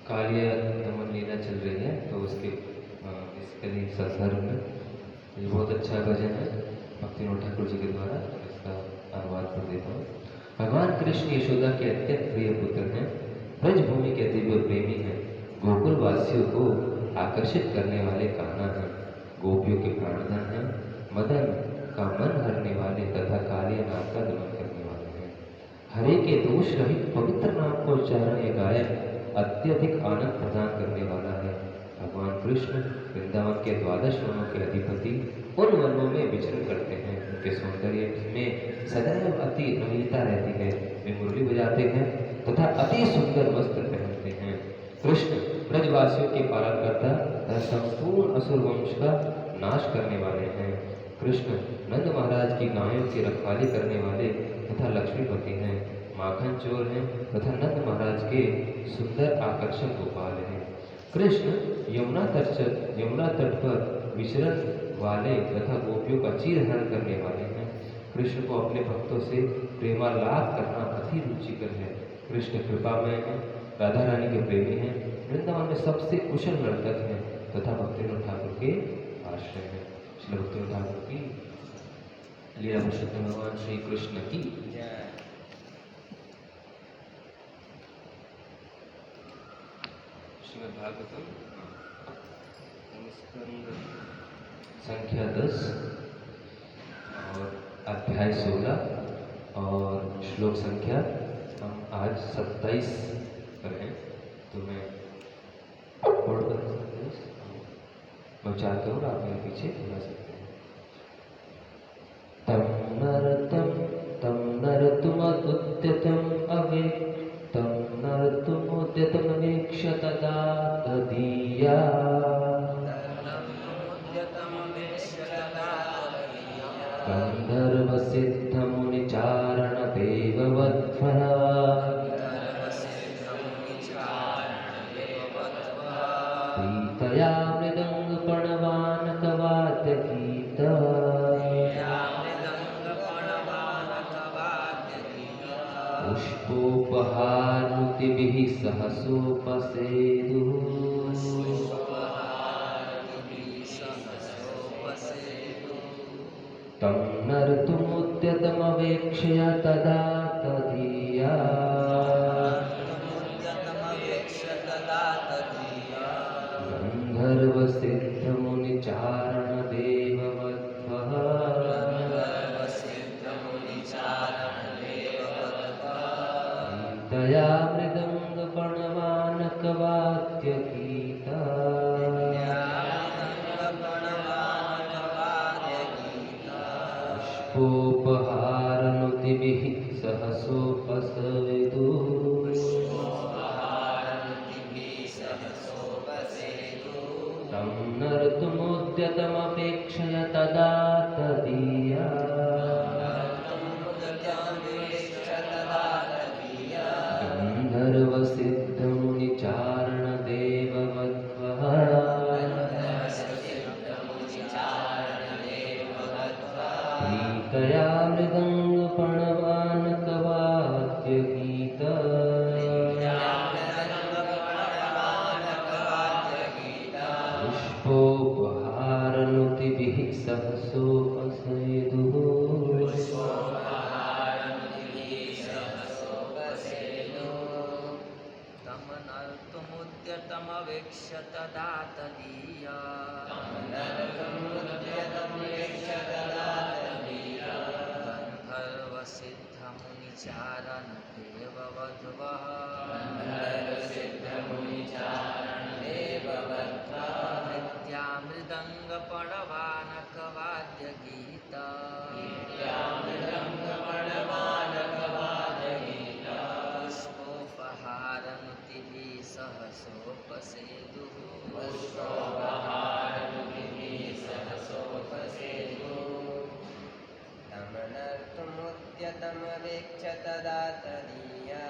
कालिया नमन लीला चल रही है तो उसके बेसिकली संदर्भ में ये बहुत अच्छा भजन है भक्तिनोद ठाकुर जी के द्वारा। इसका अनुवाद कर देता हूँ। भगवान कृष्ण यशोदा के अत्यंत प्रिय पुत्र हैं, ब्रजभूमि के दिव्य प्रेमी हैं, गोकुल वासियों को आकर्षित करने वाले कान्हा हैं, गोपियों के प्राणधन हैं, मदन का मन हरने वाले तथा कालिया नाम का दमन करने वाले हैं। हरे के दोष रहित पवित्र नाम को उच्चारण या गायन अत्यधिक आनंद प्रदान करने वाला है। भगवान कृष्ण वृंदावन के 12 वनों के अधिपति उन वनों में विचरण करते हैं। उनके सौंदर्य में सदैव अति नवीनता रहती है। वे मुरली बजाते हैं तथा अति सुंदर वस्त्र पहनते हैं। कृष्ण ब्रजवासियों के पालन करता तथा संपूर्ण असुर वंश का नाश करने वाले हैं। कृष्ण नंद महाराज की गायों की रखवाली करने वाले तथा लक्ष्मीपति हैं। माखन चोर हैं तथा नंद महाराज के सुंदर आकर्षक गोपाल हैं। कृष्ण यमुना तट पर विचरण वाले तथा गोपियों का चीरहरण करने वाले हैं। कृष्ण को अपने भक्तों से प्रेमालाप करना अति रुचिकर है। कृष्ण कृपामय हैं, राधा रानी के प्रेमी हैं, वृंदावन में सबसे कुशल नर्तक हैं तथा भक्तिनाथ ठाकुर के आश्रय हैं। श्री भक्तिनाथ ठाकुर की लीला पुरुषोत्तम भगवान श्री कृष्ण की श्रीमद् भागवतम स्कंद संख्या 10 और अध्याय 16 और श्लोक संख्या हम आज 27 पर हैं। तो मैं चाहता हूँ आप मेरे पीछे बुला सकते हैं। तम नरतुमुद्यतम अवेक्ष तदा तदीया गंधर्व सिद्ध मुनिचारण देववत्फला पीतया मृदंग पणवानकवाद्य गीत पुष्पोपहारनुतिभिः सहसोपसेदुः तं नर्तुमुद्यतमवेक्ष्य तदा तदीया गन्धर्वसिद्धमुनिचारणदेववद्भः गीतया मृदङ्गपणवानकवाद्यगीत पुष्पोपहारनुतिभिः सहसोपसेदुः तं नर्तुमुद्यतमपेक्षया तदा तदीया गन्धर्वसिद्धमुनिचारणदेववद्भः प्रीतया मृदङ्गपणवानकवाद्यगीत पुष्पोपहारनुतिभिः सहसोपसेदुः तम नर्तुमुद्यतमवेक्ष्य तदा तदीया गन्धर्वसिद्धमुनिचारण देववध्वः नित्यामृदङ्गपणवानकवाद्यगीत पुष्पोपहारनुतिभिः सहसोपसेदुः तं नर्तुमुद्यतमवेक्ष्य तदा तदीया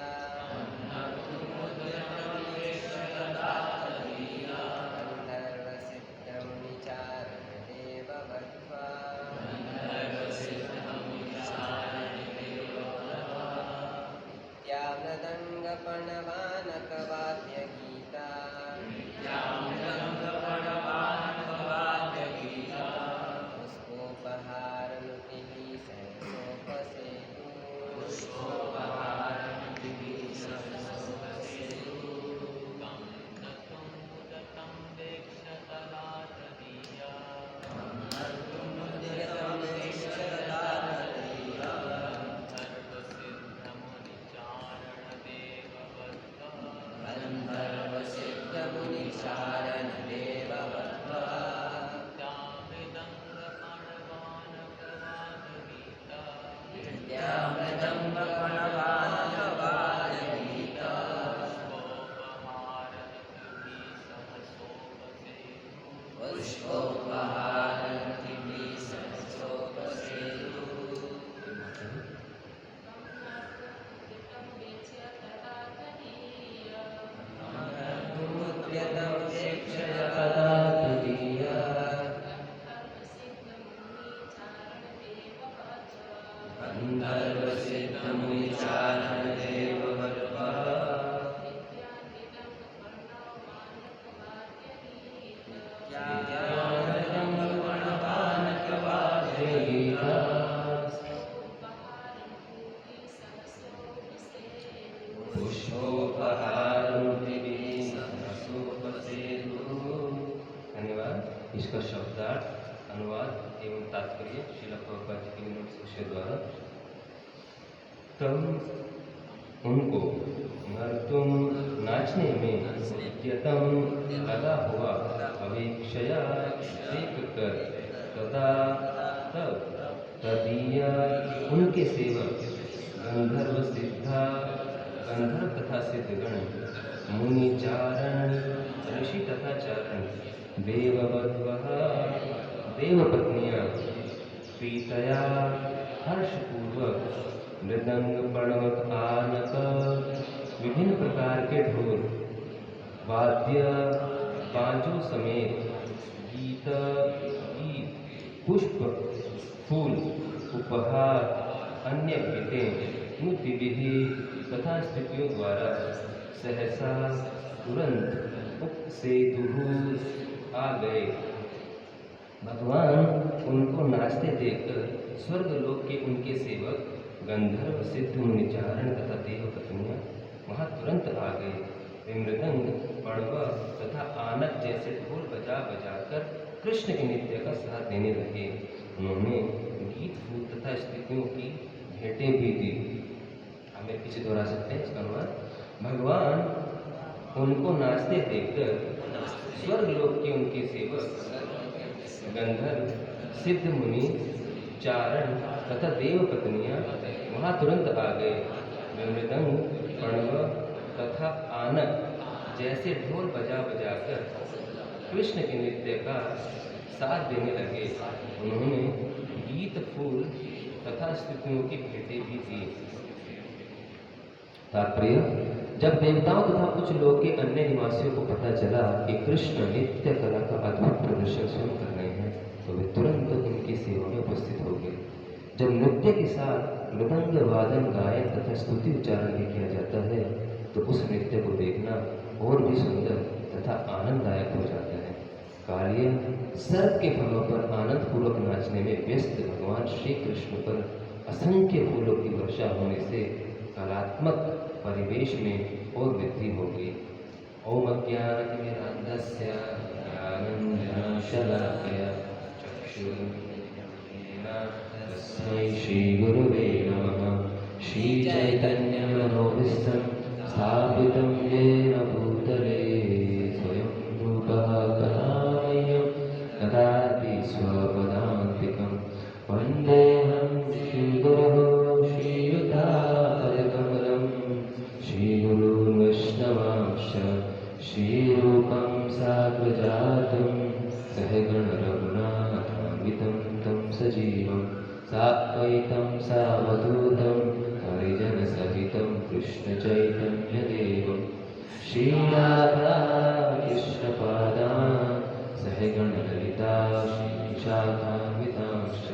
नित्यामृदङ्गपणवानकवाद्यगीता पुष्पोपहारनुतिभिः सहसोपसेदुः गन्धर्वसिद्धमुनिचारणदेव वल्लभः धन्यवाद। इसका शब्दार्थ, अनुवाद एवं तात्पर्य श्रील प्रभुपाद जी के विनोद शिष्य द्वारा। तब उनको नर्तुम नाचने में उद्यतम लगा हुआ अवेक्षया देखकर तदा तब तदीया उनके सेवक गंधर्व सिद्धा गंधर्व तथा सिद्धगण मुनि चारण ऋषि तथा चारण देववधवः देवपत्नियां प्रीतया हर्षपूर्वक मृदंग प्रणवक आनक विभिन्न प्रकार के ढोल वाद्य बाजों समेत गीत पुष्प फूल उपहार अन्य भेंटें नृत्य विधि तथा स्त्रियों द्वारा सहसा तुरंत उपसेतुः आ गए। भगवान उनको नाचते देखकर स्वर्गलोक के उनके सेवक गंधर्व सिद्ध मुनिचारण तथा देव पत्नियां वहां तुरंत आ गए। वे मृदंग पड़व तथा आनक जैसे ढोल बजा बजाकर कृष्ण के नृत्य का साथ देने लगे। उन्होंने गीत फूल तथा स्त्रियों की भेंटें भी दी। हमें पीछे दोहरा सकते हैं इसका अनुवाद। भगवान उनको नाचते देखकर स्वर्गलोक के उनके सेवक गंधर्व सिद्ध मुनि चारण तथा देव पत्नियां वहां तुरंत आ गए। वे मृदंग प्रणव तथा आनक जैसे ढोल बजा बजाकर कृष्ण के नृत्य का साथ देने लगे। उन्होंने गीत फूल तथा स्तुतियों की भेंटें भी दी। तात्पर्य, जब देवताओं तथा कुछ लोग के अन्य निवासियों को पता चला कि कृष्ण नृत्य कला का अद्भुत प्रदर्शन स्वयं कर रहे हैं तो वे तुरंत उनकी सेवा में उपस्थित हो गए। जब नृत्य के साथ मृदंग वादन गायन तथा स्तुति उच्चारण भी किया जाता है तो उस नृत्य को देखना और भी सुंदर तथा आनंददायक हो जाता है। कार्य सर्प के फलों पर आनंद पूर्वक नाचने में व्यस्त भगवान श्री कृष्ण पर असंख्य फूलों की वर्षा होने से कलात्मक परिवेश में और वृद्धि होगी। ओम अज्ञानतिमिरान्धस्य ज्ञानाञ्जनशलाकया चक्षुरुन्मीलितं तस्मै श्रीगुरुवे नमः। श्रीचैतन्यमनोभीष्टं स्थापितं येन भूतले स्वयं रूपः कदामह्यं ददाति स्वपदान्तिकं। वन्देऽहं श्रीगुरुः श्रीयुतापदकमलं श्रीगुरून् वैष्णवांश्च श्रीरूपं साग्रजातं सहगण रघुनाथान्वितं तं सजीवं साद्वैतं सावधूतं हरिजनसहितं कृष्णचैतन्यदेवं श्रीराधा कृष्णपादान् सहगण ललिता श्रीशाखान्वितांश्च।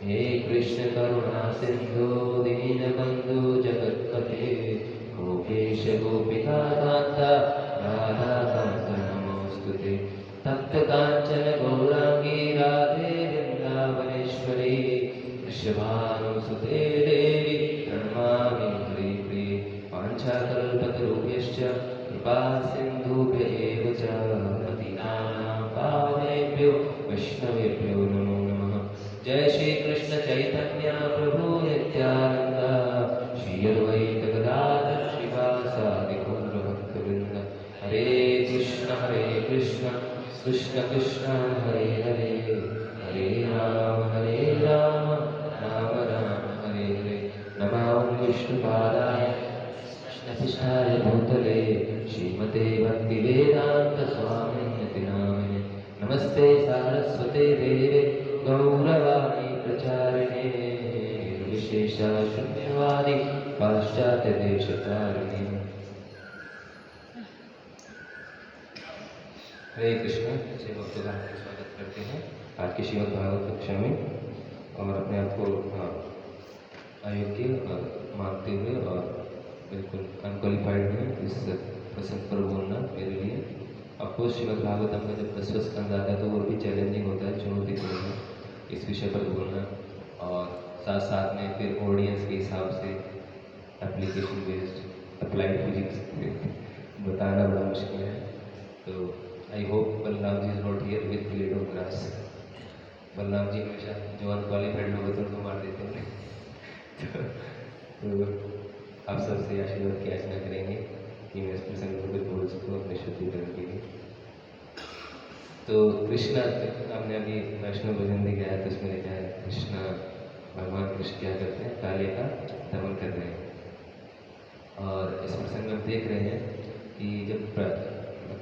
हे कृष्ण करुणा सिंधु दीनबंधु जगत्पते गोपेश गोपिकान्त राधाकान्त नमोस्तुते। तप्त कांचन गौरांगी राधे वृंदावनेश्वरी वृषभानुसुते देवी प्रणमामि हरिप्रिये। वाञ्छाकल्पतरुभ्यश्च कृपा सिन्धुभ्य एव च पतितानां पावनेभ्यो वैष्णवेभ्यो नमो नमः। जय श्री कृष्ण चैतन्य प्रभु नित्यानंद श्री अद्वैत गदाधर श्रीवासादि गौर भक्तवृंद। हरे कृष्ण कृष्ण कृष्ण हरे हरे हरे राम राम राम हरे हरे। नमो विष्णुपादाय कृष्णपिष्ठाय भूतले श्रीमते भक्तिवेदांत स्वामिनिति नामिने। नमस्ते सारस्वते देवे गौरवाणी प्रचारिणे निर्विशेषा शून्यवादी पाश्चात्य देशतारिणे। हरे कृष्ण। से भक्तों का स्वागत करते हैं आज के श्रीमद् भागवत कक्षा में और अपने आप को अयोग्य मानते हुए और बिल्कुल अनक्वालिफाइड है इस प्रसंग पर बोलना मेरे लिए। ऑफकोर्स श्रीमद् भागवतम का जब 10वां स्कंद आता है तो वो भी चैलेंजिंग होता है, चुनौतीपूर्ण है इस विषय पर बोलना, और साथ साथ में फिर ऑडियंस के हिसाब से एप्लीकेशन बेस्ड अप्लाइड फिजिक्स बताना बड़ा मुश्किल है। तो I hope Balram ji is not here with blade of grass. Balram ji हमेशा जो अनक्वालिफाइड लोग होते हैं उनको मार देते हैं। तो आप सबसे आशीर्वाद की याचना करेंगे कि मैं इस प्रसंग को बोल सकूँ अपने शुद्धिकरण के लिए। तो कृष्णा, आपने अभी वैष्णव भजन भी गाया तो उसमें लिखा है कृष्णा, भगवान कृष्ण क्या करते हैं, काले का दमन कर रहे हैं। और इस प्रसंग में हम देख रहे हैं कि जब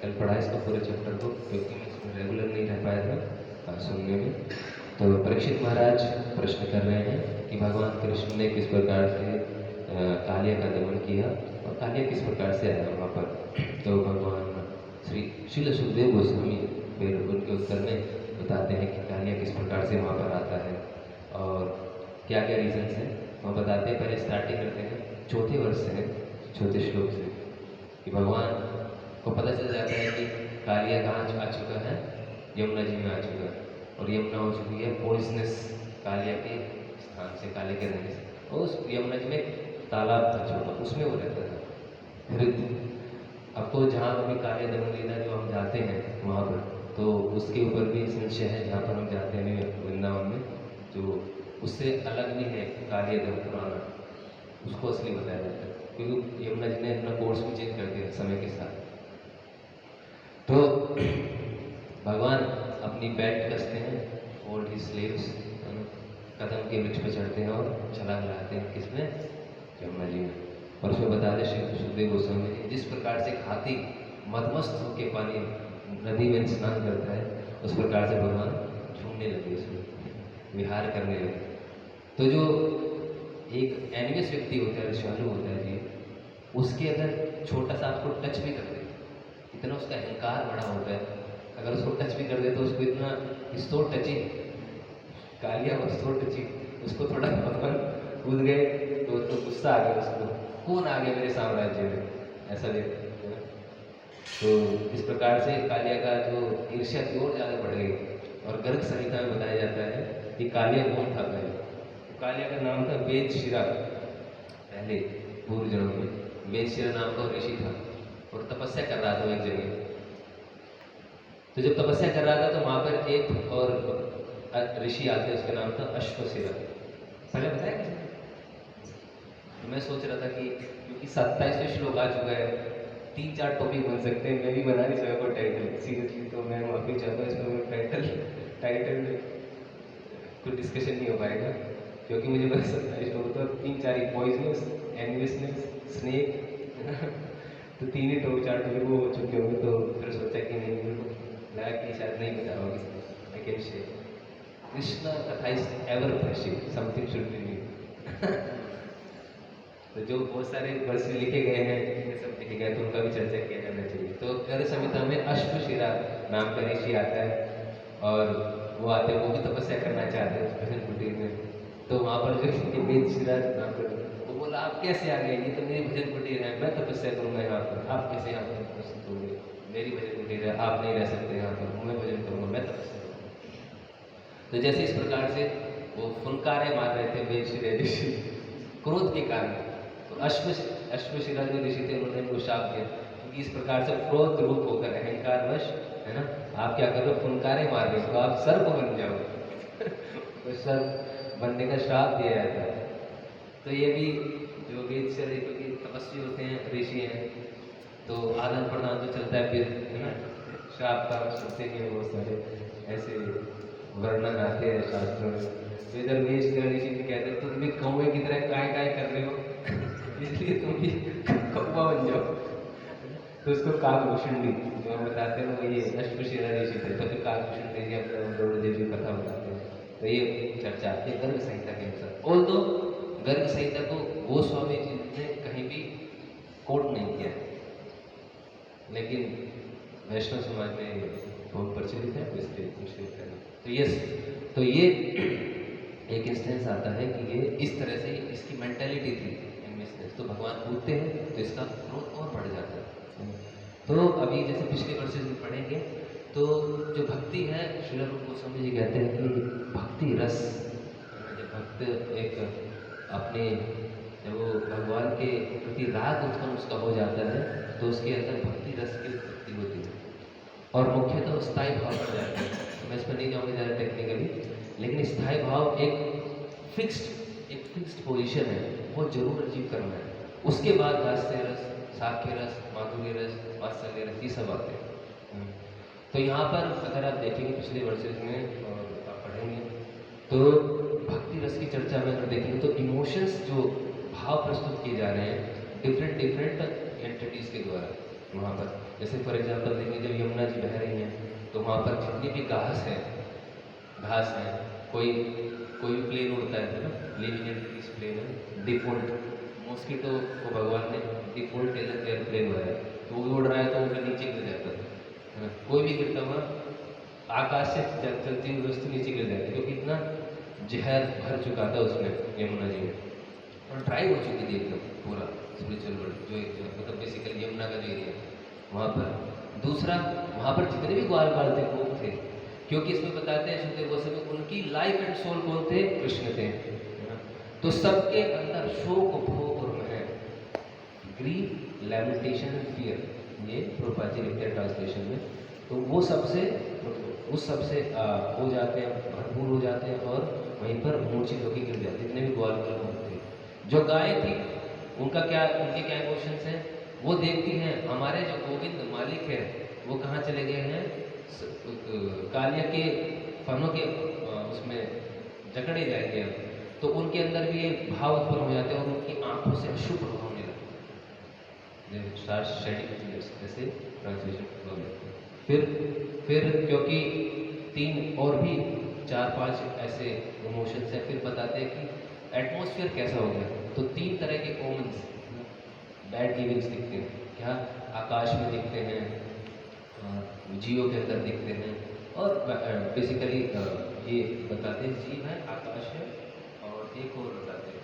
कल पढ़ा इसका पूरे चैप्टर को, क्योंकि मैं इसमें रेगुलर नहीं रह पाया था सुनने में, तो परीक्षित महाराज प्रश्न कर रहे हैं कि भगवान कृष्ण ने किस प्रकार से कालिया का दमन किया और कालिया किस प्रकार से आया वहाँ पर। तो भगवान श्रील सुखदेव गोस्वामी फिर उनके उत्तर में बताते हैं कि कालिया किस प्रकार से वहाँ पर आता है और क्या क्या रीजंस हैं वहाँ बताते हैं। पहले स्टार्टिंग करते हैं चौथे वर्ष से, चौथे श्लोक से, कि भगवान को पता चल जाता है कि कालिया कहाँ आ चुका है, यमुना जी में आ चुका है, और यमुना हो चुकी है पॉइजनस कालिया के स्थान से, काले के रहने से। और उस यमुना जी में तालाब था छोटा, उसमें वो रहता था हृदय। अब तो जहाँ अभी काले दमन लीला जो हम जाते हैं वहाँ पर, तो उसके ऊपर भी संशय है जहाँ पर हम जाते हैं वृंदावन में, जो उससे अलग भी है कालिया दमन पुराना, उसको असली बताया जाता है, क्योंकि यमुना जी ने अपना कोर्स भी चेंज कर दिया समय के साथ। तो भगवान अपनी बैट कसते हैं, ओल्ड ही स्लेव्स कदम के वृक्ष पर चढ़ते हैं और छलांग लगाते हैं, किसमें, यमुना जी में। और उसमें बता दें श्री सुखदेव गोस्वामी जी जिस प्रकार से हाथी मदमस्त होकर पानी नदी में स्नान करता है, उस प्रकार से भगवान झूमने लगे, उसमें विहार करने लगे। तो जो एक एनिमस व्यक्ति होता है, ऋषालु होता है जी, उसके अगर छोटा सा आपको टच भी कर दे, इतना उसका अहंकार बड़ा होता है, अगर उसको टच भी कर दे तो उसको इतना सो टचिंग, कालिया और सो टचिंग, उसको थोड़ा भगवान कूद गए तो उसको गुस्सा आ गया, उसको कौन आ गया मेरे साम्राज्य में, ऐसा देखते हैं। तो इस प्रकार से कालिया का जो ईर्ष्या की ओर ज़्यादा बढ़ गई। और गर्ग संहिता में बताया जाता है कि कालिया कौन था पहले, तो कालिया का नाम था वेदशिरा। पहले पूर्व जन्म में वेदशिरा नाम का ऋषि था और तपस्या कर रहा था एक जगह। तो जब तपस्या कर रहा था तो वहाँ पर एक और ऋषि आते, उसका नाम था अश्वशिरा। पहले बताया किसी ने? तो मैं सोच रहा था कि क्योंकि 27वें श्लोक आ चुका है, 3-4 टॉपिक बन सकते हैं, मैं भी बना नहीं सका कोई टाइटल सीरियसली, तो मैं माफी चाहता हूँ, इसमें टाइटल कोई डिस्कशन नहीं हो पाएगा, क्योंकि मुझे बस 27 श्लोक तो 3-4 ही, पॉइजनस, एनिमसनेस, स्नेक तो 3 ही 4 टॉपिक वो हो चुके होंगे। तो फिर सोचा कि नहीं, मेरे को लगा कि शायद नहीं बता होगी, आई कैन शेयर। कृष्णा कथा is ever freshing, something should be new. तो जो बहुत सारे वर्ष लिखे गए हैं, ये सब लिखे गए, तो उनका भी चर्चा किया जाना चाहिए। तो गर्ग संहिता में अश्वशिरा नाम का ऋषि आता है और वो आते हैं, वो भी तपस्या करना चाहते हैं भजन कुटीर में। तो वहाँ पर जो वेदशिरा नाम का, वो बोला आप कैसे आ गए, ये तो मेरी भजन कुटीर है, मैं तपस्या करूँगा यहाँ पर, आप कैसे यहाँ पर तपस्या करोगे, मेरी भजन कुटीर है, आप नहीं रह सकते यहाँ पर, मैं भजन करूँगा, मैं तपस्या करूँगा। तो जैसे इस प्रकार से वो फुनकारे मार रहे थे वेदशिरा ऋषि क्रोध के कारण, तो अश्वशिरा जो ऋषि थे उन्होंने उनको शाप दिया, क्योंकि इस प्रकार से क्रोध रूप होकर अहंकारवश, है ना, आप क्या कर रहे हो, फुनकारे मार रहे हो, तो आप सर्प बन जाओ। तो सर्प बनने का श्राप दिया जाता है। तो ये भी जो वेदशिरा, क्योंकि तपस्वी होते हैं, ऋषि हैं, तो आदान प्रदान तो चलता है फिर, है ना, श्राप का सुनते हैं बहुत सारे ऐसे वर्णन आते हैं शास्त्रों में। तो इधर वेदशिरा ऋषि भी कहते हैं तुम भी कौवे की तरह काय काय कर रहे हो, इसलिए तुम भी कौवा बन जाओ। तो उसको काकभूषुंडी जो हम बताते हैं, वो ये अश्वशिरा ऋषि थे, तो फिर काकभूषुंडी जी अपने गरुड़देव जी कथा बताते हैं। तो ये चर्चा आती है गर्ग संहिता के अनुसार। और तो गर्ग संहिता को गोस्वामी जी ने कहीं भी कोट नहीं किया, लेकिन वैष्णव समाज में बहुत प्रचलित है, तो इसलिए निश्चित करना। तो ये एक इंस्टेंस आता है कि ये इस तरह से इसकी मेंटेलिटी थी एम्बिशियस, तो भगवान पूछते हैं तो इसका ग्रोथ और बढ़ जाता है। तो अभी जैसे पिछले वर्सेस में पढ़ेंगे तो जो भक्ति है, श्री रूप गोस्वामी जी कहते हैं कि भक्ति रस, जब भक्त एक अपने जब वो भगवान के प्रति राग उत्पन्न उसका हो जाता है तो उसके अंदर भक्ति रस की उत्पत्ति होती है और मुख्यतः स्थायी भाव पर जाता है। तो मैं इस पर नहीं जाऊँगा ज़्यादा टेक्निकली, लेकिन स्थायी भाव एक फिक्स्ड पोजीशन है, वो जरूर अचीव करना है। उसके बाद दास्य रस, साख्य रस, माधुर्य रस, वात्सल्य रस, ये सब आते हैं। तो यहाँ पर अगर आप देखेंगे पिछले वर्सेस में और आप पढ़ेंगे तो भक्ति रस की चर्चा में अगर देखेंगे तो इमोशंस जो भाव प्रस्तुत किए जा रहे हैं डिफरेंट एंटिटीज़ के द्वारा वहाँ पर। जैसे फॉर एग्जांपल देखेंगे जब यमुना जी बह रही हैं तो वहाँ पर जितनी भी घास है, कोई भी प्लेन उड़ता है ना, लिविंग एंटिटीज प्लेन है, डिफॉल्ट मॉस्किटो को भगवान ने डिफॉल्ट एयरप्लेन बनाया, तो वो भी उड़ रहा है तो वो भी नीचे गिर जाता है ना। कोई भी गिरता हुआ आकाश से चलती हुई वस्तु नीचे गिर जाती है क्योंकि इतना जहर भर चुका था उसमें यमुना जी में, और ड्राई हो चुकी थी एकदम पूरा स्पिरिचुअल वर्ल्ड जो मतलब बेसिकली यमुना का जो एरिया वहाँ पर। दूसरा, वहाँ पर जितने भी ग्वाल बाल थे वो थे, क्योंकि इसमें बताते हैं सुखदेव गोस्वामी उनकी लाइफ एंड सोल कौन थे? कृष्ण थे। तो सबके अंदर शोक, भोग और महक, ग्रीफ, लैमेंटेशन एंड फियर, ये प्रभुपाद जी लिखते हैं ट्रांसलेशन में। तो वो सबसे उस सबसे हो जाते हैं, भरपूर हो जाते हैं और वहीं पर मूर्छित होकर गिर जाते हैं जितने भी ग्वाल बाल थे। जो गाय थी उनके क्या इमोशंस हैं? वो देखती हैं हमारे जो गोविंद मालिक है वो कहाँ चले गए हैं, कालिया के फनों के उसमें जकड़े जाएंगे अब, तो उनके अंदर भी ये भाव उत्पन्न हो जाते हैं और उनकी आंखों से अशुभ प्रभाव होने लगता है, जैसे ट्रांसलेशन। फिर क्योंकि 3 और भी 4-5 ऐसे इमोशंस हैं, फिर बताते हैं कि एटमॉस्फेयर कैसा हो गया। तो 3 तरह के कॉमन्स बैड गिविंग्स दिखते हैं, क्या आकाश में दिखते हैं, जीवों के अंदर दिखते हैं, और बेसिकली ये बताते हैं जीव है, आकाश है, और एक और बताते हैं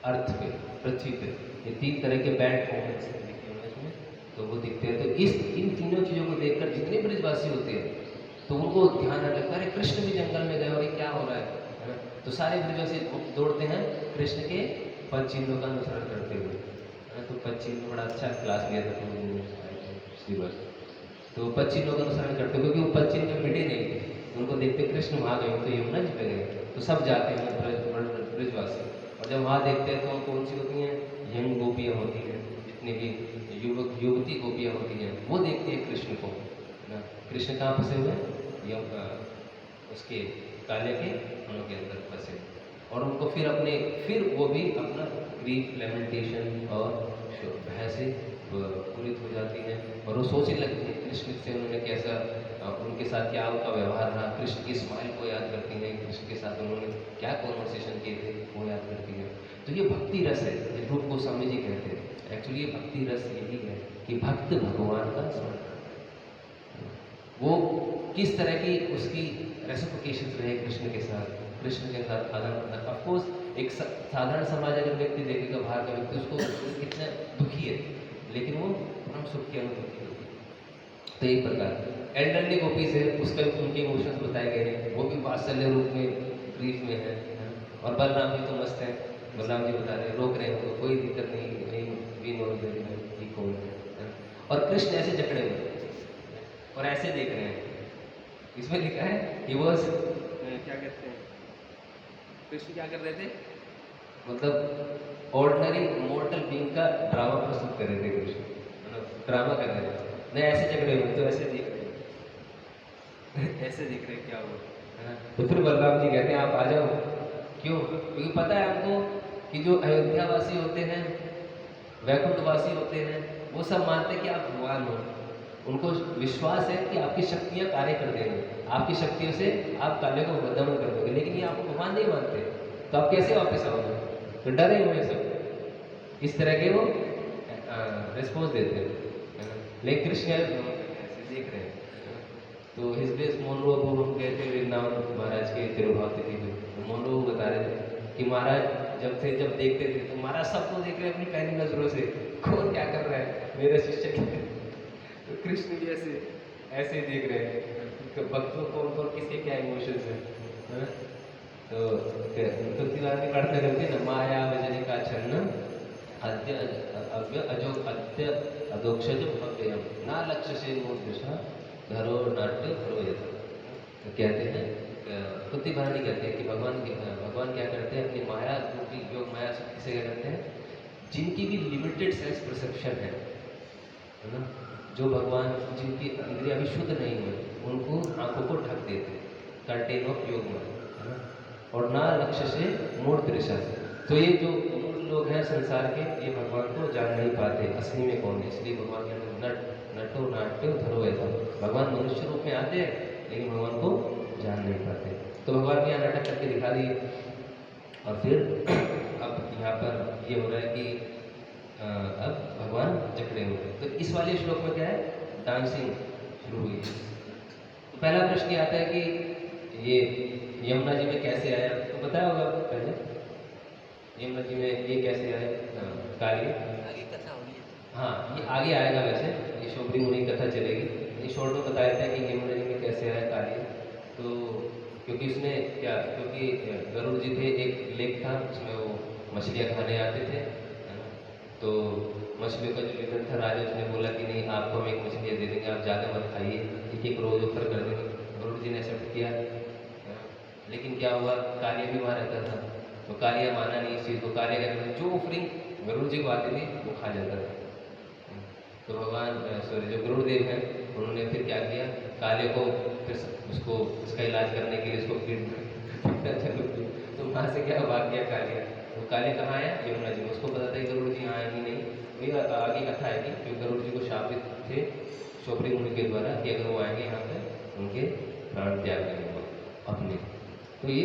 अर्थ पे, पृथ्वी पे। ये 3 तरह के बैड कॉमन्स दिखे हैं इसमें, तो वो दिखते हैं। तो इन तीनों चीज़ों को देखकर जितने ब्रजवासी होते हैं तो उनको ध्यान न लगता है कृष्ण भी जंगल में गए और ये क्या हो रहा है ना। तो सारे ब्रजवासी दौड़ते हैं कृष्ण के पद चिन्हों का अनुसरण करते हुए। तो पद चिन्ह बड़ा अच्छा क्लास लिया था तो पद चिन्हों का अनुसरण करते हुए, क्योंकि वो पद चिन्ह में मिटे नहीं थे, उनको देखते कृष्ण वहाँ गए तो यमुना जी पे गए, तो सब जाते हैं ब्रजवासी। और जब वहाँ देखते हैं तो कौन सी होती हैं? यंग गोपियाँ होती हैं, जितनी भी युवती गोपियाँ होती हैं वो देखती हैं कृष्ण को ना। कृष्ण कहाँ फंसे हुए हैं? उसके काले के फनों के अंदर फंसे, और उनको फिर वो भी अपना ग्रीफ, लेमेंटेशन और भय से पूरित हो जाती हैं और वो सोचने लगती हैं कृष्ण से उन्होंने कैसा, उनके साथ क्या उनका व्यवहार रहा। कृष्ण की स्माइल को याद करती हैं, कृष्ण के साथ उन्होंने क्या कॉन्वर्सेशन किए थे वो याद करती हैं। तो ये भक्ति रस है, ये रूप गोस्वामी जी कहते हैं। एक्चुअली ये भक्ति रस यही है कि भक्त भगवान का स्मरण करता है, वो किस तरह की उसकी रेसिप्रोकेशन रहे कृष्ण के साथ आदान। ऑफकोर्स एक साधारण समाज अगर व्यक्ति देखेगा, बाहर का व्यक्ति, उसको कितना दुखी है, लेकिन वो परम सुख की अनुभूति होती है। तो एक प्रकार एल्डरली गोपीज है, उसका उनके इमोशंस बताए गए हैं, वो भी वात्सल्य रूप में, ग्रीफ में है। और बलराम जी तो मस्त है, बलराम जी बता रहे रोक रहे हैं तो कोई दिक्कत नहीं, कौन है। और कृष्ण ऐसे जकड़े हुए और ऐसे देख रहे हैं। इसमें लिखा है ही वॉज, क्या कहते हैं, कृष्ण क्या कर रहे थे? मतलब ऑर्डिनरी मॉर्टल बीइंग का ड्रामा प्रस्तुत कर रहे थे कृष्ण, मतलब ड्रामा कर रहे थे। नहीं ऐसे झगड़े हुए तो ऐसे देख रहे हैं ऐसे देख रहे हैं क्या हुआ है ना। तो फिर बलराम जी कहते हैं आप आ जाओ। क्यों? क्योंकि पता है हमको कि जो अयोध्यावासी होते हैं, वैकुंठवासी होते हैं, वो सब मानते हैं कि आप भगवान हो। उनको विश्वास है कि आपकी शक्तियाँ कार्य कर देंगे, आपकी शक्तियों से आप काले को दमन कर दोगे, लेकिन ये आपको भगवान नहीं मानते, तो आप कैसे वापस आओगे? तो डरे हुए सब इस तरह के वो रिस्पॉन्स देते हैं। लेकिन कृष्ण ऐसे देख रहे हैं। तो हिज ग्रेस मोनरो अब हम गए थे वृंदावन महाराज के तिरुभाव तिथि में, तो मोहन लोग बता रहे थे कि महाराज जब देखते थे तो महाराज सबको देख रहे अपनी पहली नजरों से, कौन क्या कर रहा है, मेरा शिष्य क्या है। तो कृष्ण भी ऐसे ही देख रहे हैं तो भक्तों कौन कौन किसके क्या इमोशंस है ना। तो तुलसीदास ने पढ़ते रहते ना, माया वजन का छन्न अद्य अव्य अजो अद्य अदोक्षज भव्यम ना लक्ष्य से मूर्तिशा धरो नाट्य धरो यथा। तो कहते हैं कुत्ती महारानी कहते हैं कि भगवान क्या करते हैं, अपनी माया रूपी योग माया शक्ति से क्या करते हैं, जिनकी भी लिमिटेड सेंस परसेप्शन है ना, जो भगवान जिनकी इंद्रिया भी शुद्ध नहीं है उनको आंखों को ढक देते हैं, कर्टेन ऑफ योग माया है ना, और ना लक्ष्य से मूढ़ दृशा। तो ये जो मूढ़ लोग हैं संसार के, ये भगवान को जान नहीं पाते असली में कौन है। इसलिए भगवान के नटो नाट्यो धरो ऐसा, भगवान मनुष्य रूप में आते हैं लेकिन भगवान को जान नहीं पाते। तो भगवान ने यहाँ नाटक करके दिखा दिए। और फिर अब यहाँ पर ये हो रहा है कि अब भगवान जकड़े हुए हैं। तो इस वाले श्लोक में क्या है, डांसिंग शुरू हुई। तो पहला प्रश्न ये आता है कि ये यमुना जी में कैसे आया, तो बताया होगा पहले यमुना जी में ये कैसे आए कार्य, आगे कथा होगी। हाँ ये आगे आएगा, वैसे ये शोभरी मुनि कथा चलेगी। ये शॉर्ट में बताया था कि यमुना जी में कैसे आया कार्य। तो क्योंकि उसने क्या, क्योंकि गरुड़ जी थे, एक लेक था उसमें वो मछलियाँ खाने आते थे है ना। तो मछलियों का जो लीडर था राजा, उसने बोला कि नहीं आपको हम एक मछलियाँ दे देंगे, आप ज़्यादा मत खाइए, एक रोज ऑफर कर देंगे। गरुड़ जी ने एक्सेप्ट किया है ना? लेकिन क्या हुआ, कार्य भी वहाँ रहता था तो कार्य माना नहीं इस चीज़ को। कार्य क्या करता, जो ऑफरिंग गरुड़ जी को आती थी वो खा जाता था। तो भगवान जो गुरुदेव हैं उन्होंने फिर क्या किया, काले को फिर उसको उसका इलाज करने के लिए उसको पीटना चालू किया। तो वहाँ से क्या भाग गया काले। तो काले कहाँ आया, यमुना जी में। उसको पता था कि गरुड़ जी यहाँ आएंगे नहीं। वही आगे कथा है कि गरुड़ जी को शापित थे शोभरी मुनि के द्वारा कि अगर वो आएंगे यहाँ पे उनके प्राण त्याग देंगे अपने। तो ये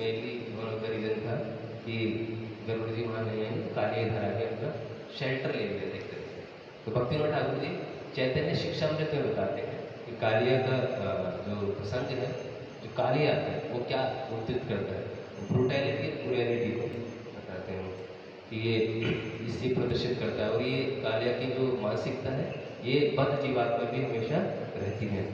मेनली का रीज़न था कि गरुड़ जी वहाँ नहीं आएंगे, तो काले इधर आके अपना शेल्टर ले लिया देखते। तो भक्तिनाथ ठाकुर जी चैतन्य शिक्षामृत में बताते हैं कि कालिया का जो प्रसंग है, जो कालिया है वो क्या उद्धित करता है, ब्रूटैलिटी क्रूएलिटी को बताते हैं कि ये इसी प्रदर्शित करता है। और ये कालिया की जो मानसिकता है ये बद्ध जीवात्मा भी हमेशा रहती है।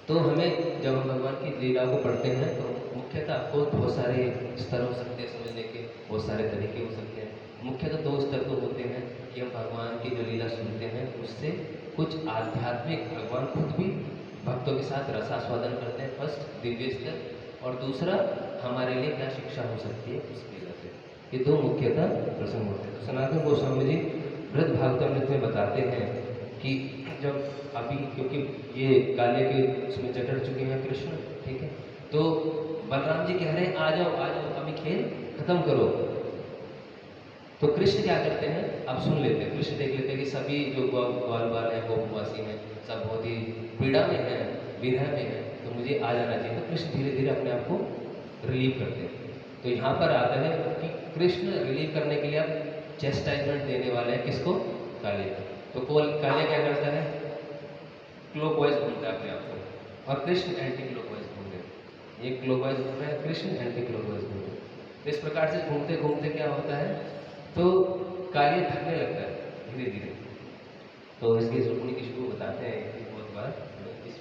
तो हमें जब हम भगवान की लीला को पढ़ते हैं तो मुख्यतः आपको बहुत सारे स्तर हो सकते हैं समझने के, बहुत सारे तरीके हो सकते हैं। मुख्यतः दो स्तर तो होते हैं कि हम भगवान की जो लीला सुनते हैं उससे कुछ आध्यात्मिक, भगवान खुद भी भक्तों के साथ रसास्वादन करते हैं, फर्स्ट दिव्य स्तर, और दूसरा हमारे लिए क्या शिक्षा हो सकती है उस लीला से। ये दो मुख्यतः प्रसंग होते हैं। तो सनातन गोस्वामी जी बृहद भागवतामृत में बताते हैं कि जब अभी, क्योंकि ये काले के उसमें जकड़ चुके हैं कृष्ण, ठीक है, तो बलराम जी कह रहे हैं आ जाओ अभी खेल खत्म करो। तो कृष्ण क्या करते हैं, आप सुन लेते हैं, कृष्ण देख लेते हैं कि सभी जो ग्वाल बाल हैं, गोपवासी हैं, सब बहुत ही पीड़ा में हैं, विरह में हैं, तो मुझे आ जाना चाहिए। तो कृष्ण धीरे धीरे अपने आप को रिलीव करते हैं। तो यहाँ पर आता है कि कृष्ण रिलीव करने के लिए आप चेस्टाइजमेंट देने वाले हैं किसको, काले। तो काले क्या करता है, क्लॉकवाइज घूमता है अपने आप को, और कृष्ण एंटी क्लॉकवाइज घूमते हैं। ये क्लॉकवाइज घूम रहा है, कृष्ण एंटी क्लॉकवाइज घूम रहे हैं। तो इस प्रकार से घूमते घूमते क्या होता है, तो कार्य थकने लगता है धीरे धीरे। तो इसके रुक्मिणी की शुरू बताते हैं बहुत बार इस